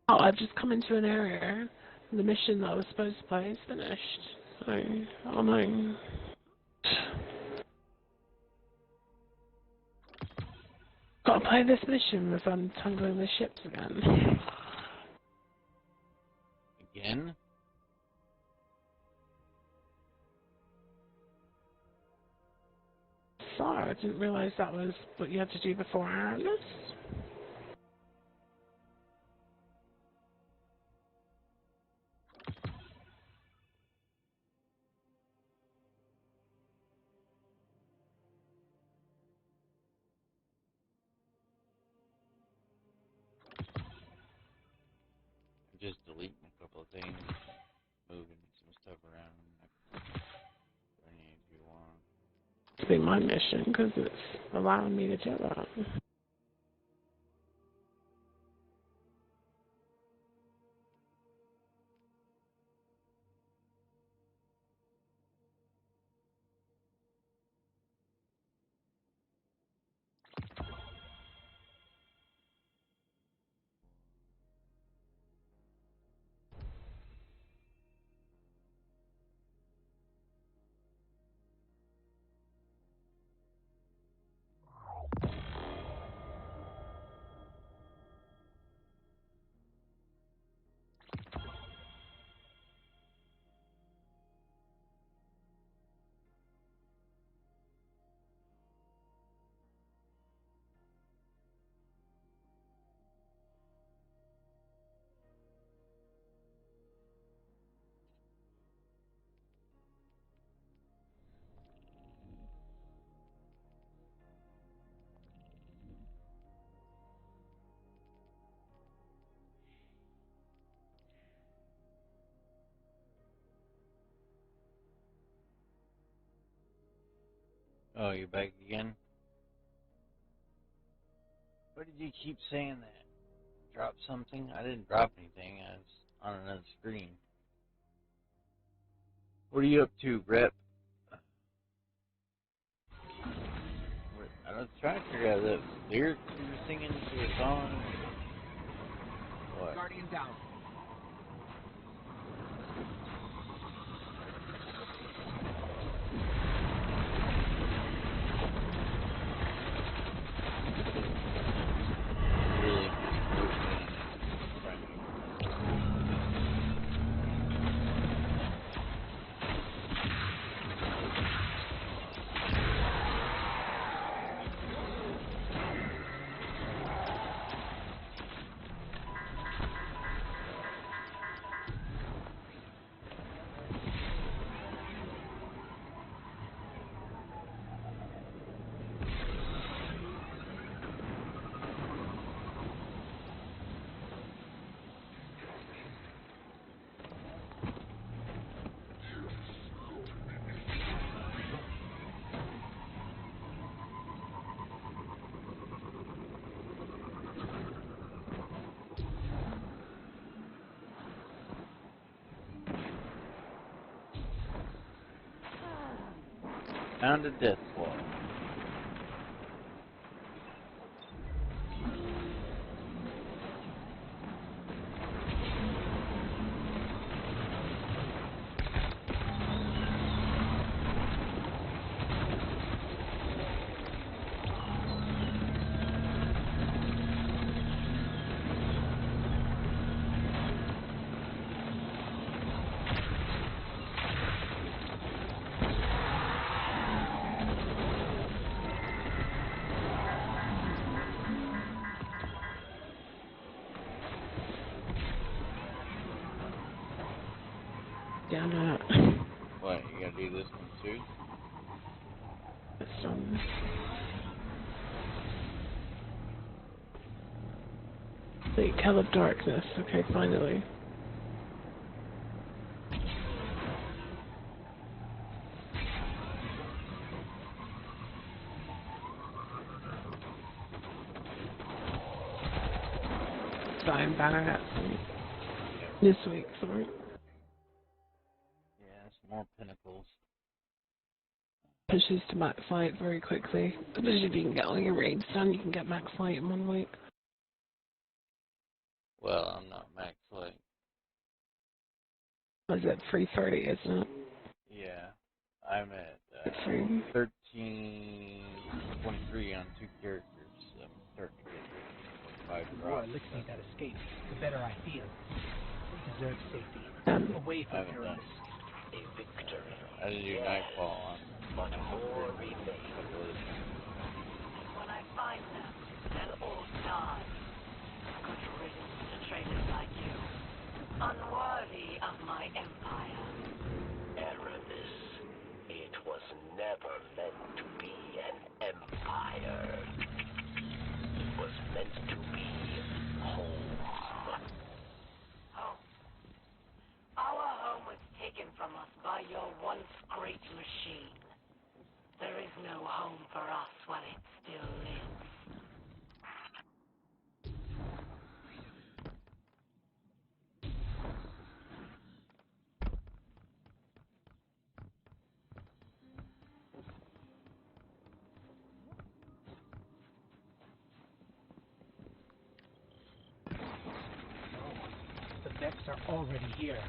But... Oh, I've just come into an area. The mission that I was supposed to play is finished. So, oh no. Gotta play this mission with untangling the ships again. Again? Sorry, I didn't realize that was what you had to do before Aramis. Just deleting a couple of things, moving some stuff around. I need to do on. It's been my mission because it's allowing me to do that. Oh, you're back again? Why did you keep saying that? Drop something? I didn't drop anything. I was on another screen. What are you up to, Rep? I was trying to figure out the lyrics you were singing to a song. What? Guardian down. Really? Found a death wall. Yeah, no. What, you gotta do this one too? The Hell of Darkness. Okay, finally. I'm back this week, sorry. Yeah, it's more pinnacles. Pushes to max light very quickly. Especially if you can get all your raids done, you can get max light in 1 week. Well, I'm not max light. Was it 330, isn't it? Yeah, I'm at 1323 on 2 characters. I'm starting to get 5 The more drops. Elixir that escapes, the better I feel. They deserve safety. Away I from haven't done. terrorists. A victory. I didn't do Nightfall on But more remain. When I find them, they'll all die. Good riddance to traitors like you. Unworthy of my empire. Aramis, it was never meant to be an empire. It was meant to be home. Home. Our home was taken from us by your once great machine. There is no home for us while it still lives. The Vex are already here.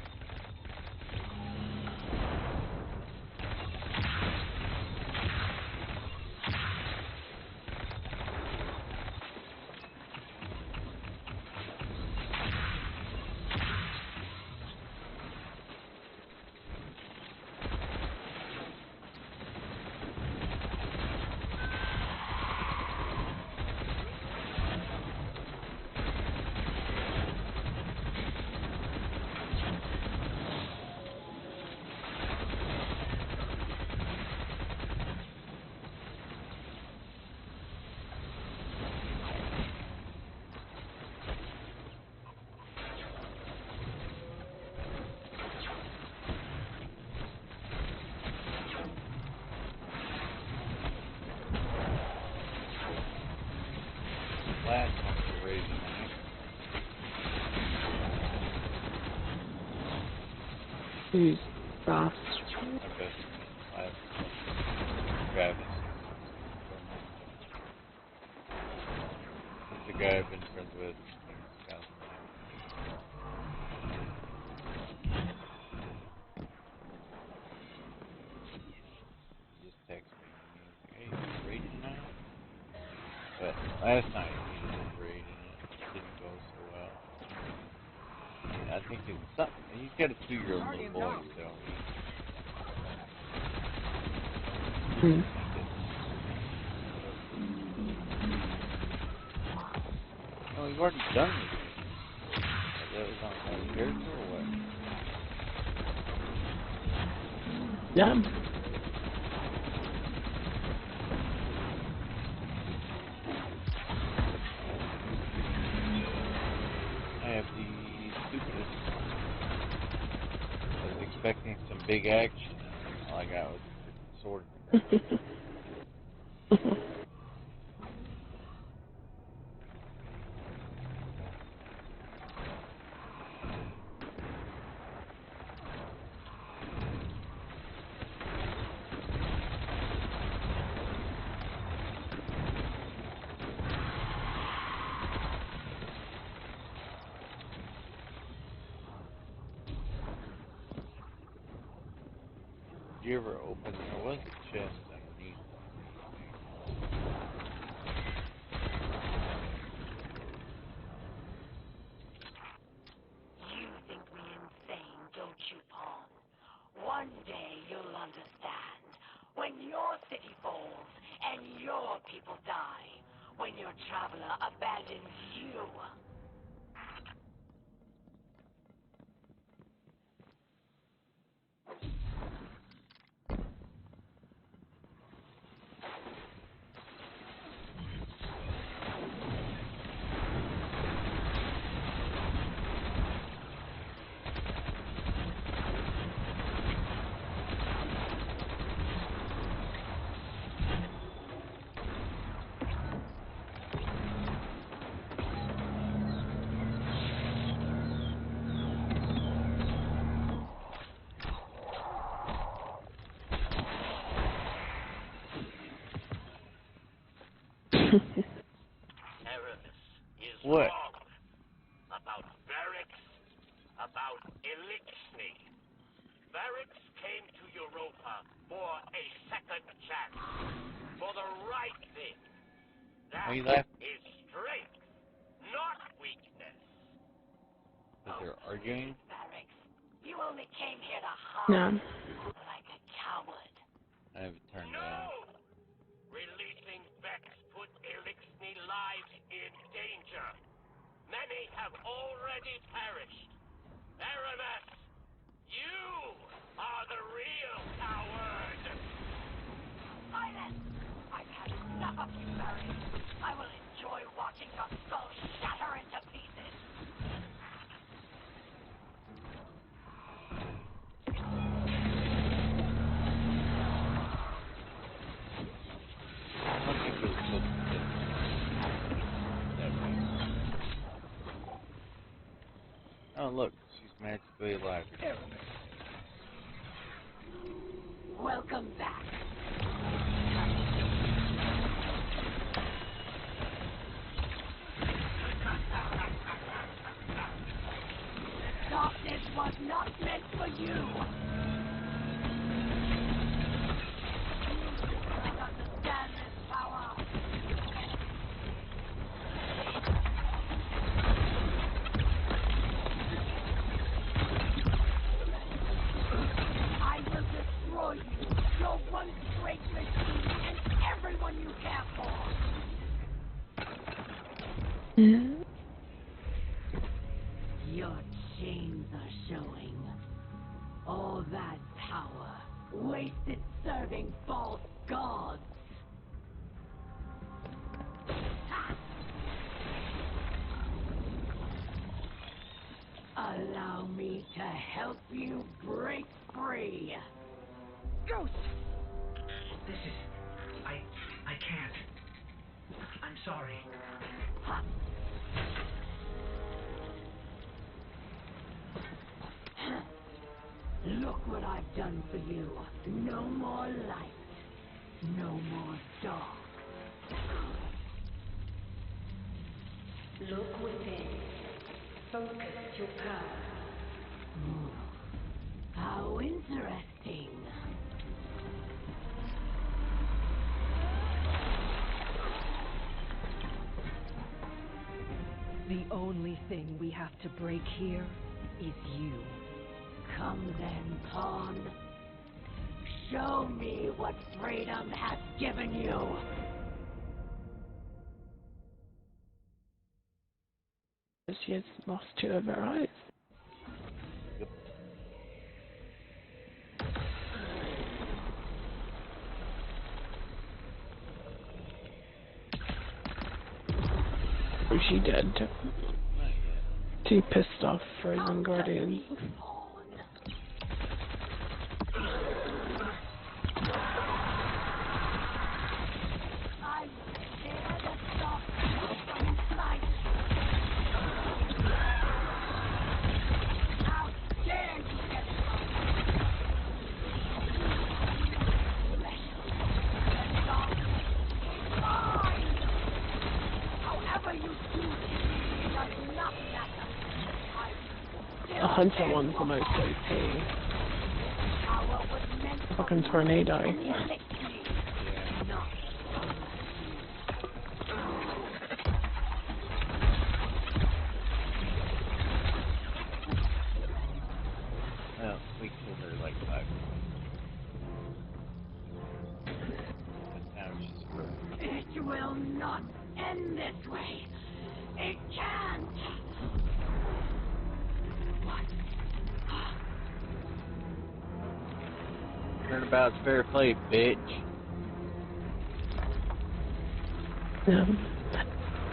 Last one for raid tonight. Who's Ross? My best friend. Last Travis. He's the guy I've been friends with since 2009. He just texted me and he was like, hey, you raid tonight? But last night he was raiding and it didn't go so well. I think it's something. He's got a 2-year-old little boy, so oh, you've already done this. That was on another character or what? Yeah. I have the stupidest. I was expecting some big action, and all I got was a sword in the ground. you ever open, there was a chest underneath. You think me insane, don't you, Pawn? One day you'll understand. When your city falls and your people die. When your traveler abandons you. Aramis is What? wrong about Varix, about Elixni. Varix came to Europa for a second chance, for the right thing. That is strength, not weakness. Because they're arguing? Varix, you only came here to harm. No. Like a coward. I have it turned No! down. Releasing Vex put Elixni lives in danger. Many have already perished. Aramis, you are the real coward. Silence! I've had enough of you, Varix. I will enjoy watching your skull shatter into pieces. I don't think it was supposed to be that way. Oh, look, she's magically alive. Welcome back. Darkness was not meant for you. I understand this power. I will destroy you, your one great machine, and everyone you care for. Mm. Your chains are showing. All that power, wasted serving false gods. Ha! Allow me to help you break free. Ghost! This is... I can't. I'm sorry. Ha! Look what I've done for you. No more light. No more dark. Look within. Focus your power. How interesting. The only thing we have to break here is you. Come then, Pawn. Show me what freedom has given you. She has lost two of her eyes. She did. Too pissed off Frozen Guardians. The Hunter one's the most OP. Power was meant fucking tornado. Well, we killed her like 5 times. Now she's broken. It will not end this way. It can't. What? Turnabout's fair play, bitch.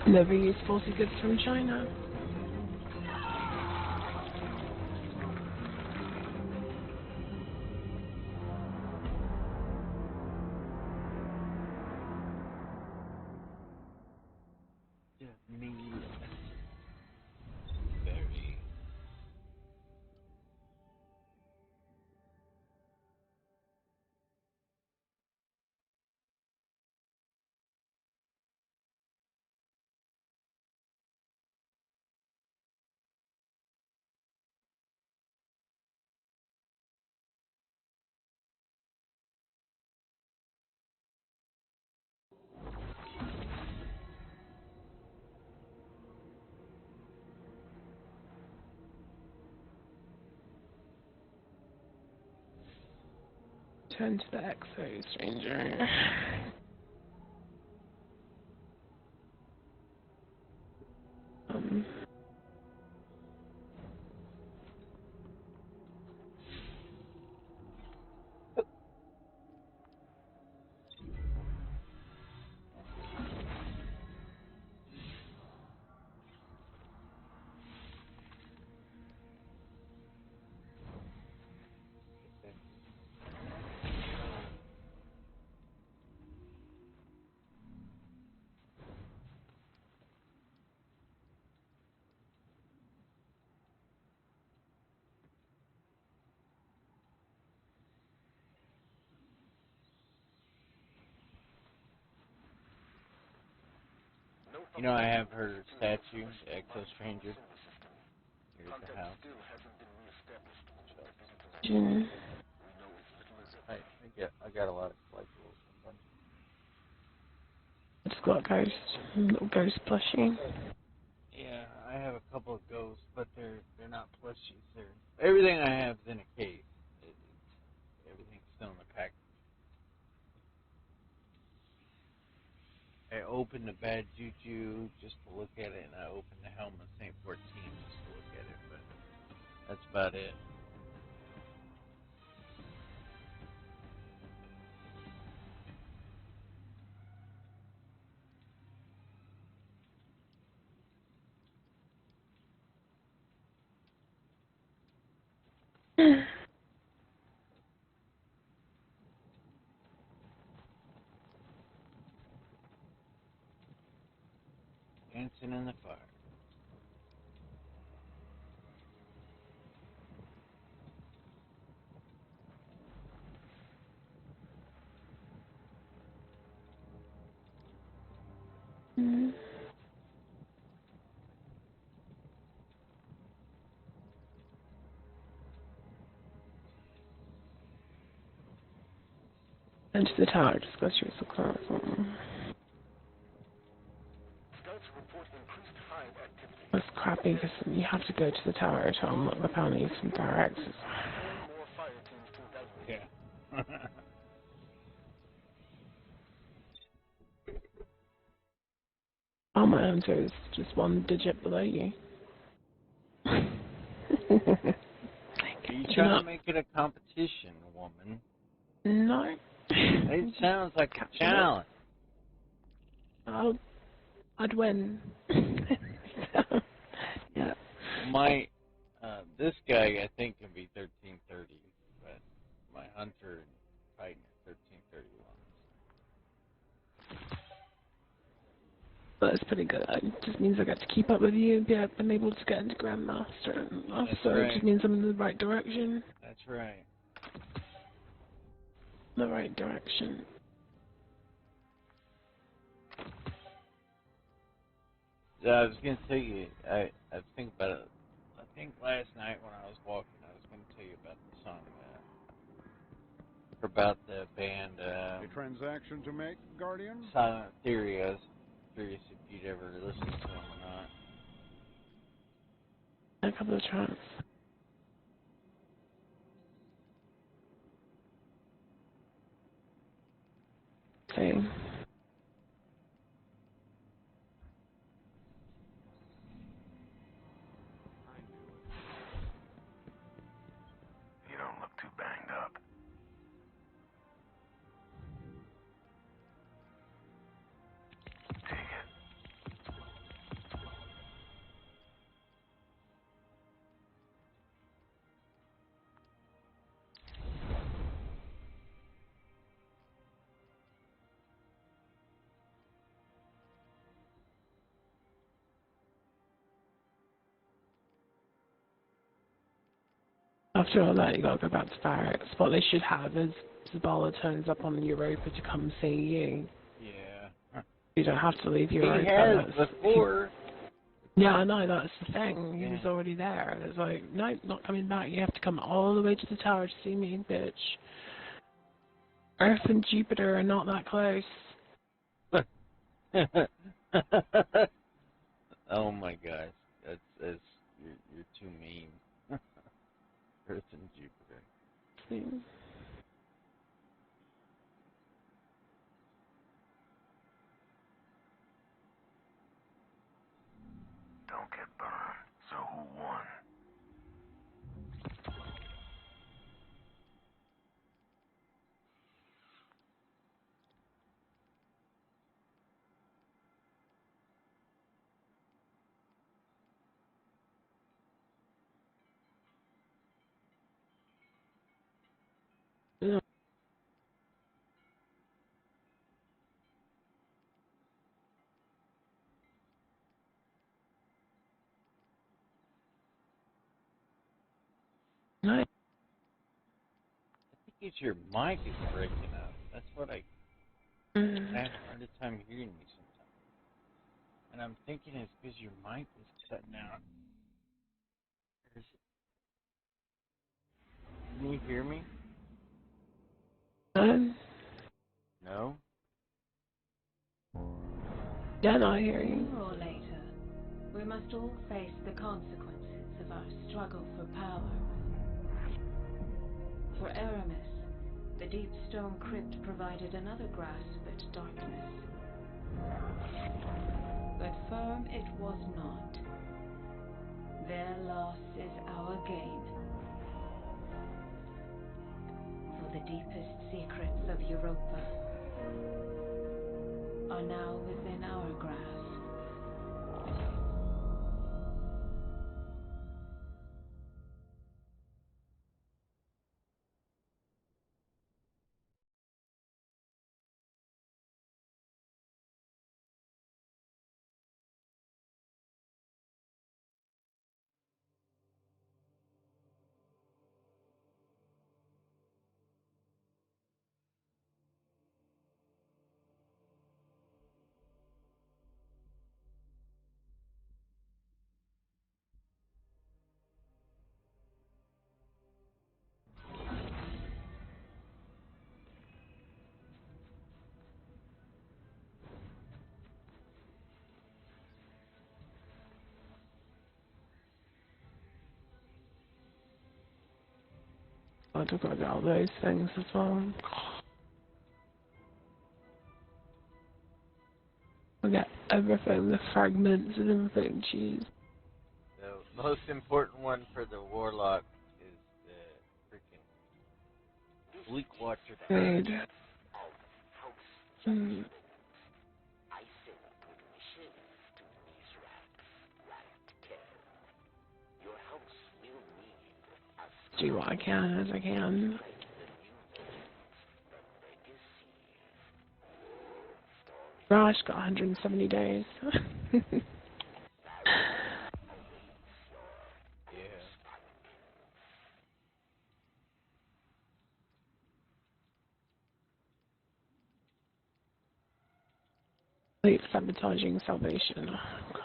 Never use faulty goods from China. Very. Turn to the Exo Stranger. You know, I have her statue, the Exo Stranger. Here's the house. I got a lot of collectibles. It's got ghost, little ghost plushie. Yeah, I have a couple of ghosts, but they're not plushies. Everything I have is in a case. Everything's still in the pack. I opened the Bad Juju just to look at it, and I opened the Helm of St. 14 just to look at it, but that's about it. Dancing in the fire. Enter the tower, discuss your success. That's crappy because you have to go to the tower to unlock the penalties from tower access. Yeah. Oh, my hunter is just one digit below you. Are you trying to make it a competition, woman? No. It sounds like a challenge. I'd win. Yeah. This guy I think can be 1330, but my hunter and Titan are 1331. But it's pretty good. It just means I got to keep up with you. Yeah, I've been able to get into Grandmaster, and so it just means I'm in the right direction. That's right. The right direction. I was gonna tell you, I think about it. I think last night when I was walking, I was gonna tell you about the song about the band A transaction to make, Guardian? Silent Theory. I was curious if you'd ever listened to them or not. A couple of tracks. See. You don't look too banged up. Take it. After all that, you gotta go back to barracks. What they should have is Zavala turns up on Europa to come see you. Yeah. You don't have to leave Europa. He has before. Yeah, I know, that's the thing. He Yeah. was already there. It's like, no, not coming back. You have to come all the way to the tower to see me, bitch. Earth and Jupiter are not that close. Oh my gosh, that's you're too mean. Earth and Jupiter. See? Don't get burned. So who won? No. No. I think it's your mic is breaking up. That's what I have a hard time hearing you sometimes. And I'm thinking it's because your mic is cutting out. Can you hear me? No? Yeah, no, I hear you. Sooner or later, we must all face the consequences of our struggle for power. For Aramis, the deep stone crypt provided another grasp at darkness. But firm it was not. Their loss is our gain. For the deepest secrets of Europa are now within our grasp. I took out all those things as well. I got everything, the fragments and everything, jeez. The most important one for the Warlock is the freaking Bleak Watcher. Good. Do what I can as I can. Gosh, got 170 days. Complete sabotaging salvation. Oh, God.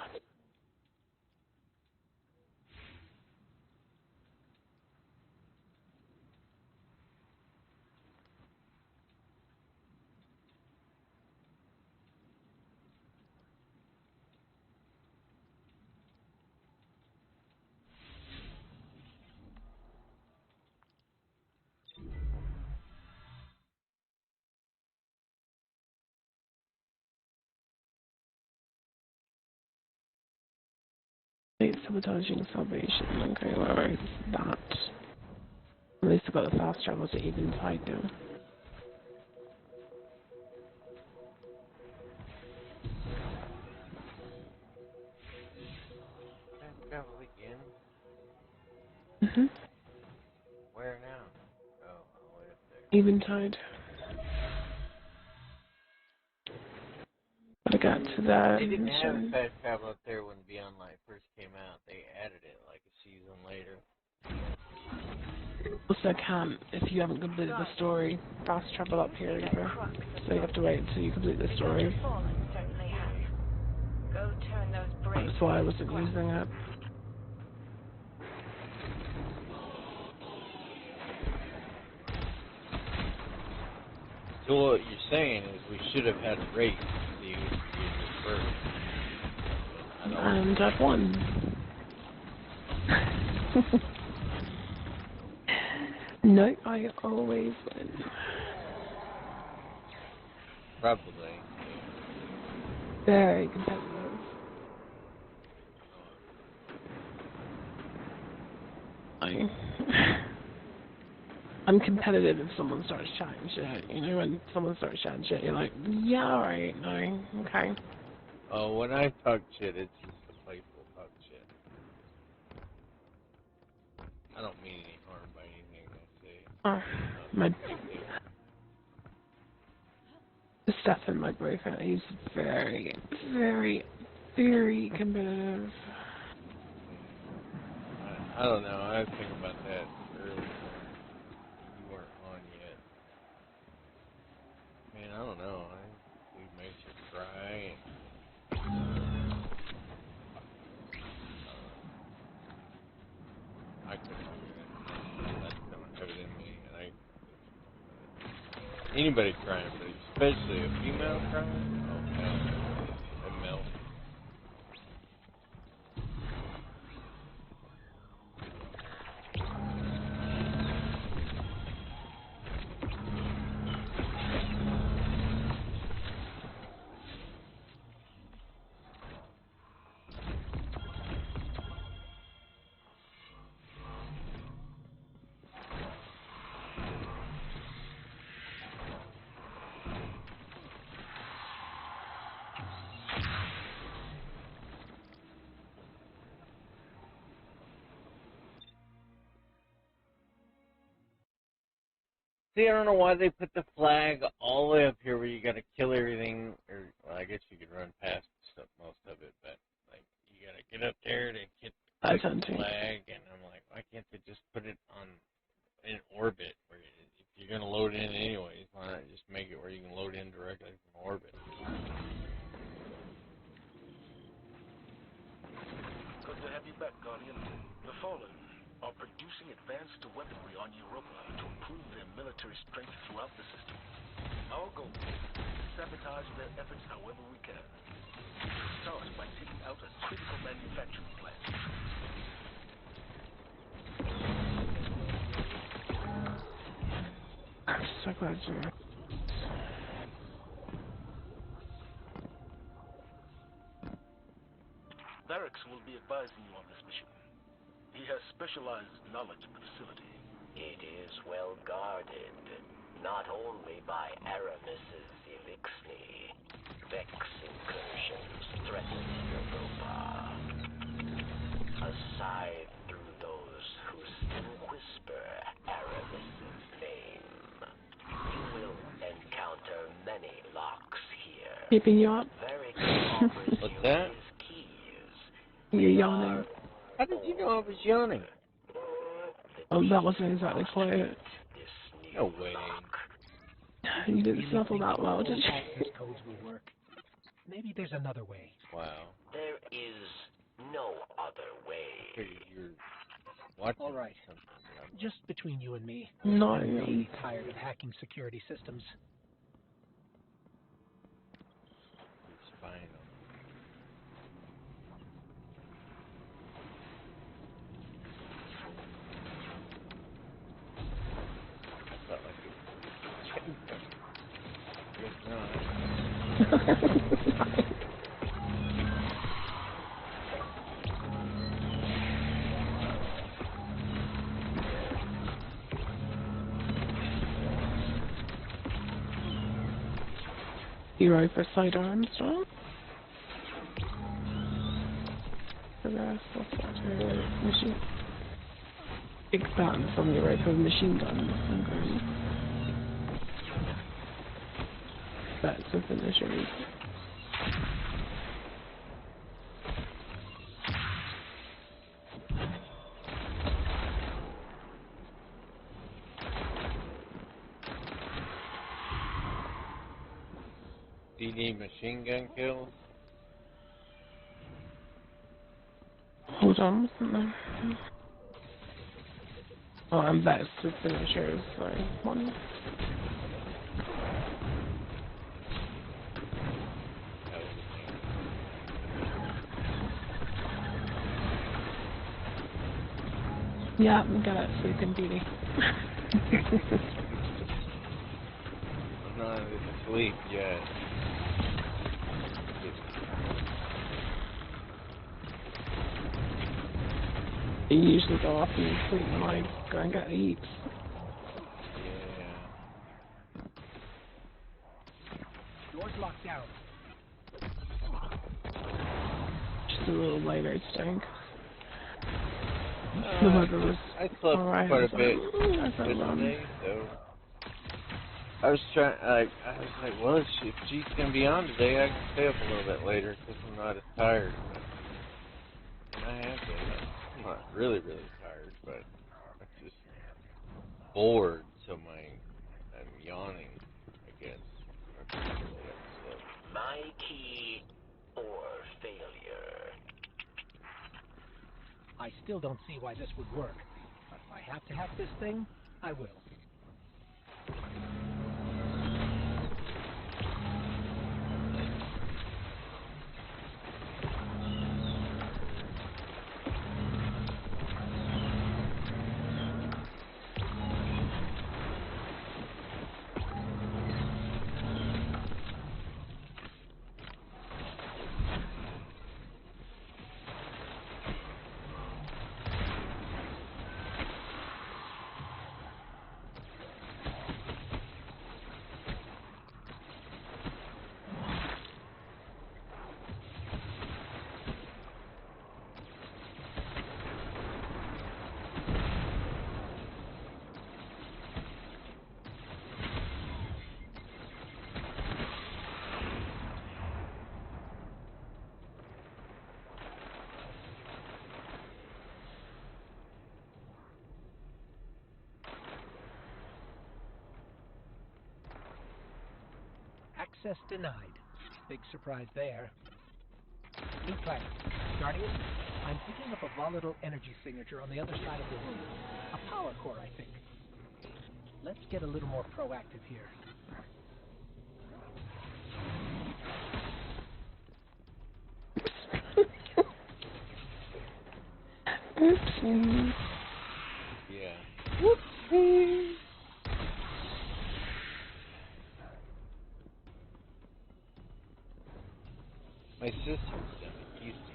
It's sabotaging salvation. Okay, alright, that. At least I got the fast travel to Eventide now. Fast travel again? Where now? Oh, way up there. Eventide. But I got to that. They didn't have fast travel up there when Beyond Light first came out. They added it like a season later. Also, I can't, if you haven't completed the story, fast travel up here either. So you have to wait until you complete the story. That's why I wasn't using it. So what you're saying is we should have had a race to see who could use it first. And I've won. No, I always win. Probably. Very competitive. I'm competitive if someone starts chatting shit. You know, when someone starts chatting shit, you're like, yeah, alright, no, okay. Oh, when I talk shit, it's just a playful talk shit. I don't mean any harm by anything I say. Stefan, my boyfriend, he's very, very, very competitive. I don't know. I was thinking about that earlier. You weren't on yet. Man, I don't know. We makes you cry. I couldn't do that. That's don't have it in me, and anybody crying, but especially a female crying. Oh hell, I melt. See, I don't know why they put the flag all the way up here where you gotta kill everything, or, well, I guess you could run past stuff, most of it, but, like, you gotta get up there to get the flag, and I'm like, why can't they just put it on, in orbit, where if you're gonna load in anyways, why not just make it where you can load in directly from orbit? Good to have you back, Guardian. The Fallen are producing advanced weaponry on Europa to improve their military strength throughout the system. Our goal is to sabotage their efforts however we can. We'll start by taking out a critical manufacturing plant. I'm so glad you're... Barracks will be advising you on this mission. He has specialized knowledge of the facility. It is well guarded, not only by Aramis's Elixni. Vex incursions threaten Europa. Aside through those who still whisper Aramis's name, you will encounter many locks here. Keeping you up? What's that? You're yawning. How did you know I was yawning? Oh, that wasn't exactly quiet. No way. You didn't snuffle that well, did you? Access codes will work. Maybe there's another way. Wow. There is no other way. You're watching all right. Just between you and me. No. I'm really tired of hacking security systems. It's fine. Hero for sidearms, right? Progress, machine. Expand from your for machine guns. Okay. That's a finisher. Do you need machine gun kills? Hold on, something. Oh, I'm back to finishers, sorry. One. Yeah, we got Sleeping Beauty. I'm not asleep yet. You usually go off and sleep when I go and get eats. Yeah. Door's locked down. Just a little later, it's stink. I slept quite a bit today, so I was well, if she's gonna be on today, I can stay up a little bit later because I'm not as tired. And I have been. I'm not really tired, but I'm just bored, so I'm yawning, I guess. My key or failure. I still don't see why this would work, but if I have to have this thing, I will. Access denied. Big surprise there. New plan. Guardian, I'm picking up a volatile energy signature on the other side of the room. A power core, I think. Let's get a little more proactive here. Oopsie. Yeah. Whoopsie. My sister's done it. Used to.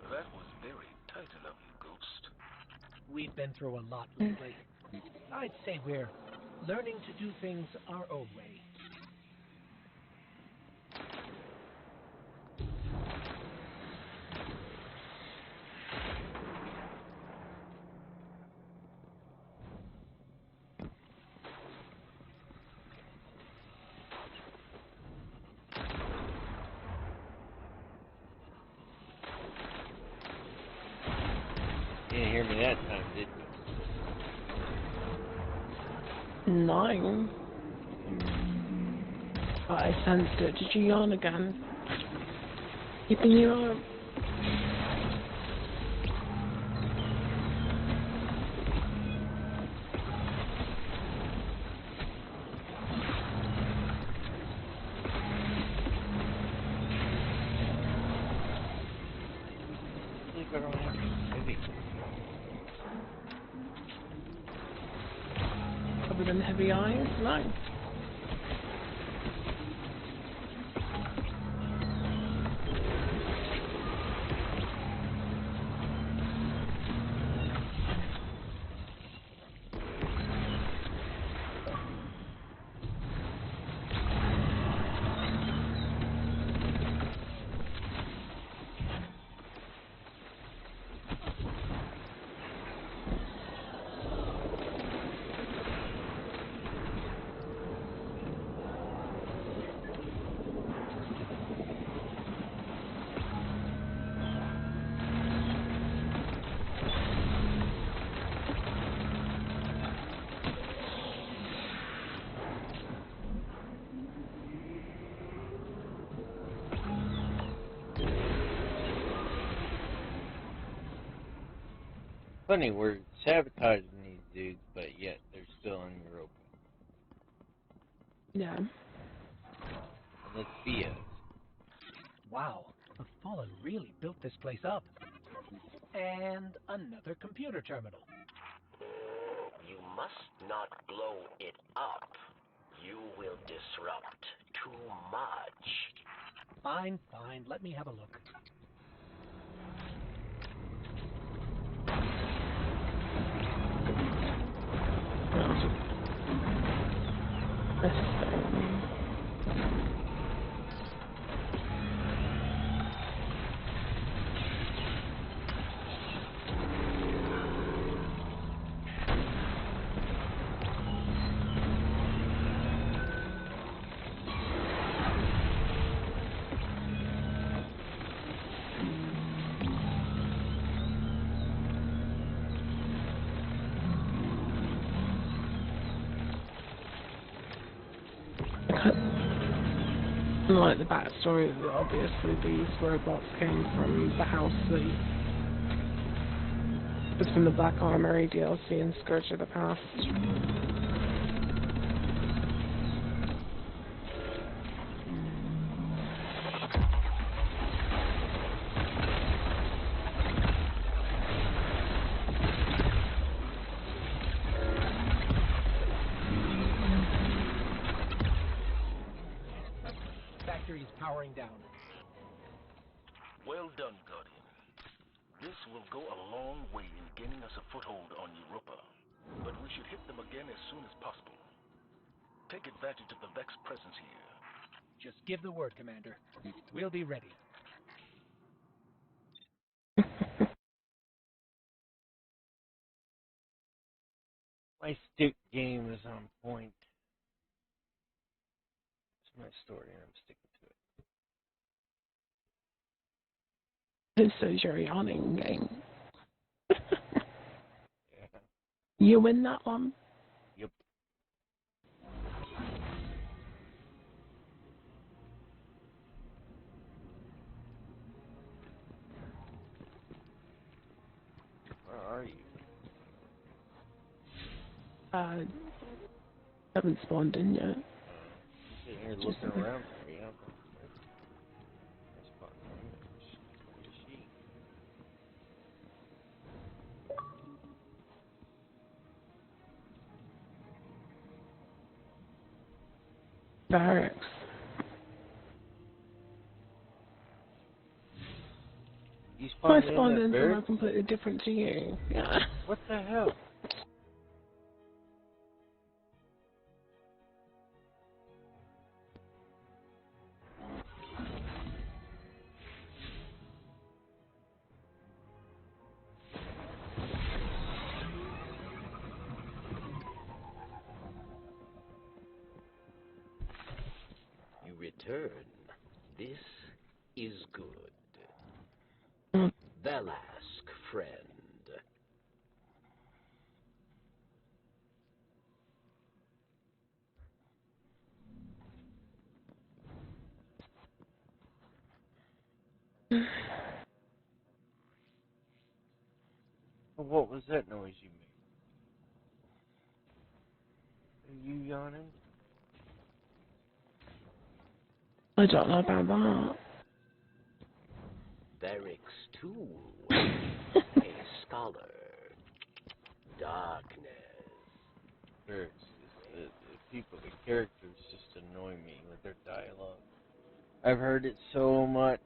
That was very tight of you, Ghost. We've been through a lot lately. I'd say we're learning to do things our own way. You didn't hear me that time, did you? 9. Oh, I sensed it. Did you yawn again? Keeping you up. Covered in heavy eyes? Nice. Funny, we're sabotaging these dudes, but yet they're still in Europa. Yeah. And let's be us. Wow, the Fallen really built this place up. And another computer terminal. You must not blow it up. You will disrupt too much. Fine, fine. Let me have a look. Like the backstory, obviously these robots came from the house that was from the Black Armory DLC and Scourge of the Past. Powering down. Well done, Guardian. This will go a long way in gaining us a foothold on Europa, but we should hit them again as soon as possible. Take advantage of the Vex presence here. Just give the word, Commander. We'll be ready. My stick game is on point. It's my story, and I'm sticking to it. This is your yawning game. Yeah. You win that one? Yep. Where are you? Haven't spawned in yet. I'm sitting here looking around for you. Barracks. You I spawned spawned in in that somewhere barracks? completely different to you. Yeah. What the hell? You return. This is good. Velask, friend. What was that noise you made? Are you yawning? I don't know about that. Barracks 2. A scholar. Darkness. Barracks. The people, the characters just annoy me with their dialogue. I've heard it so much.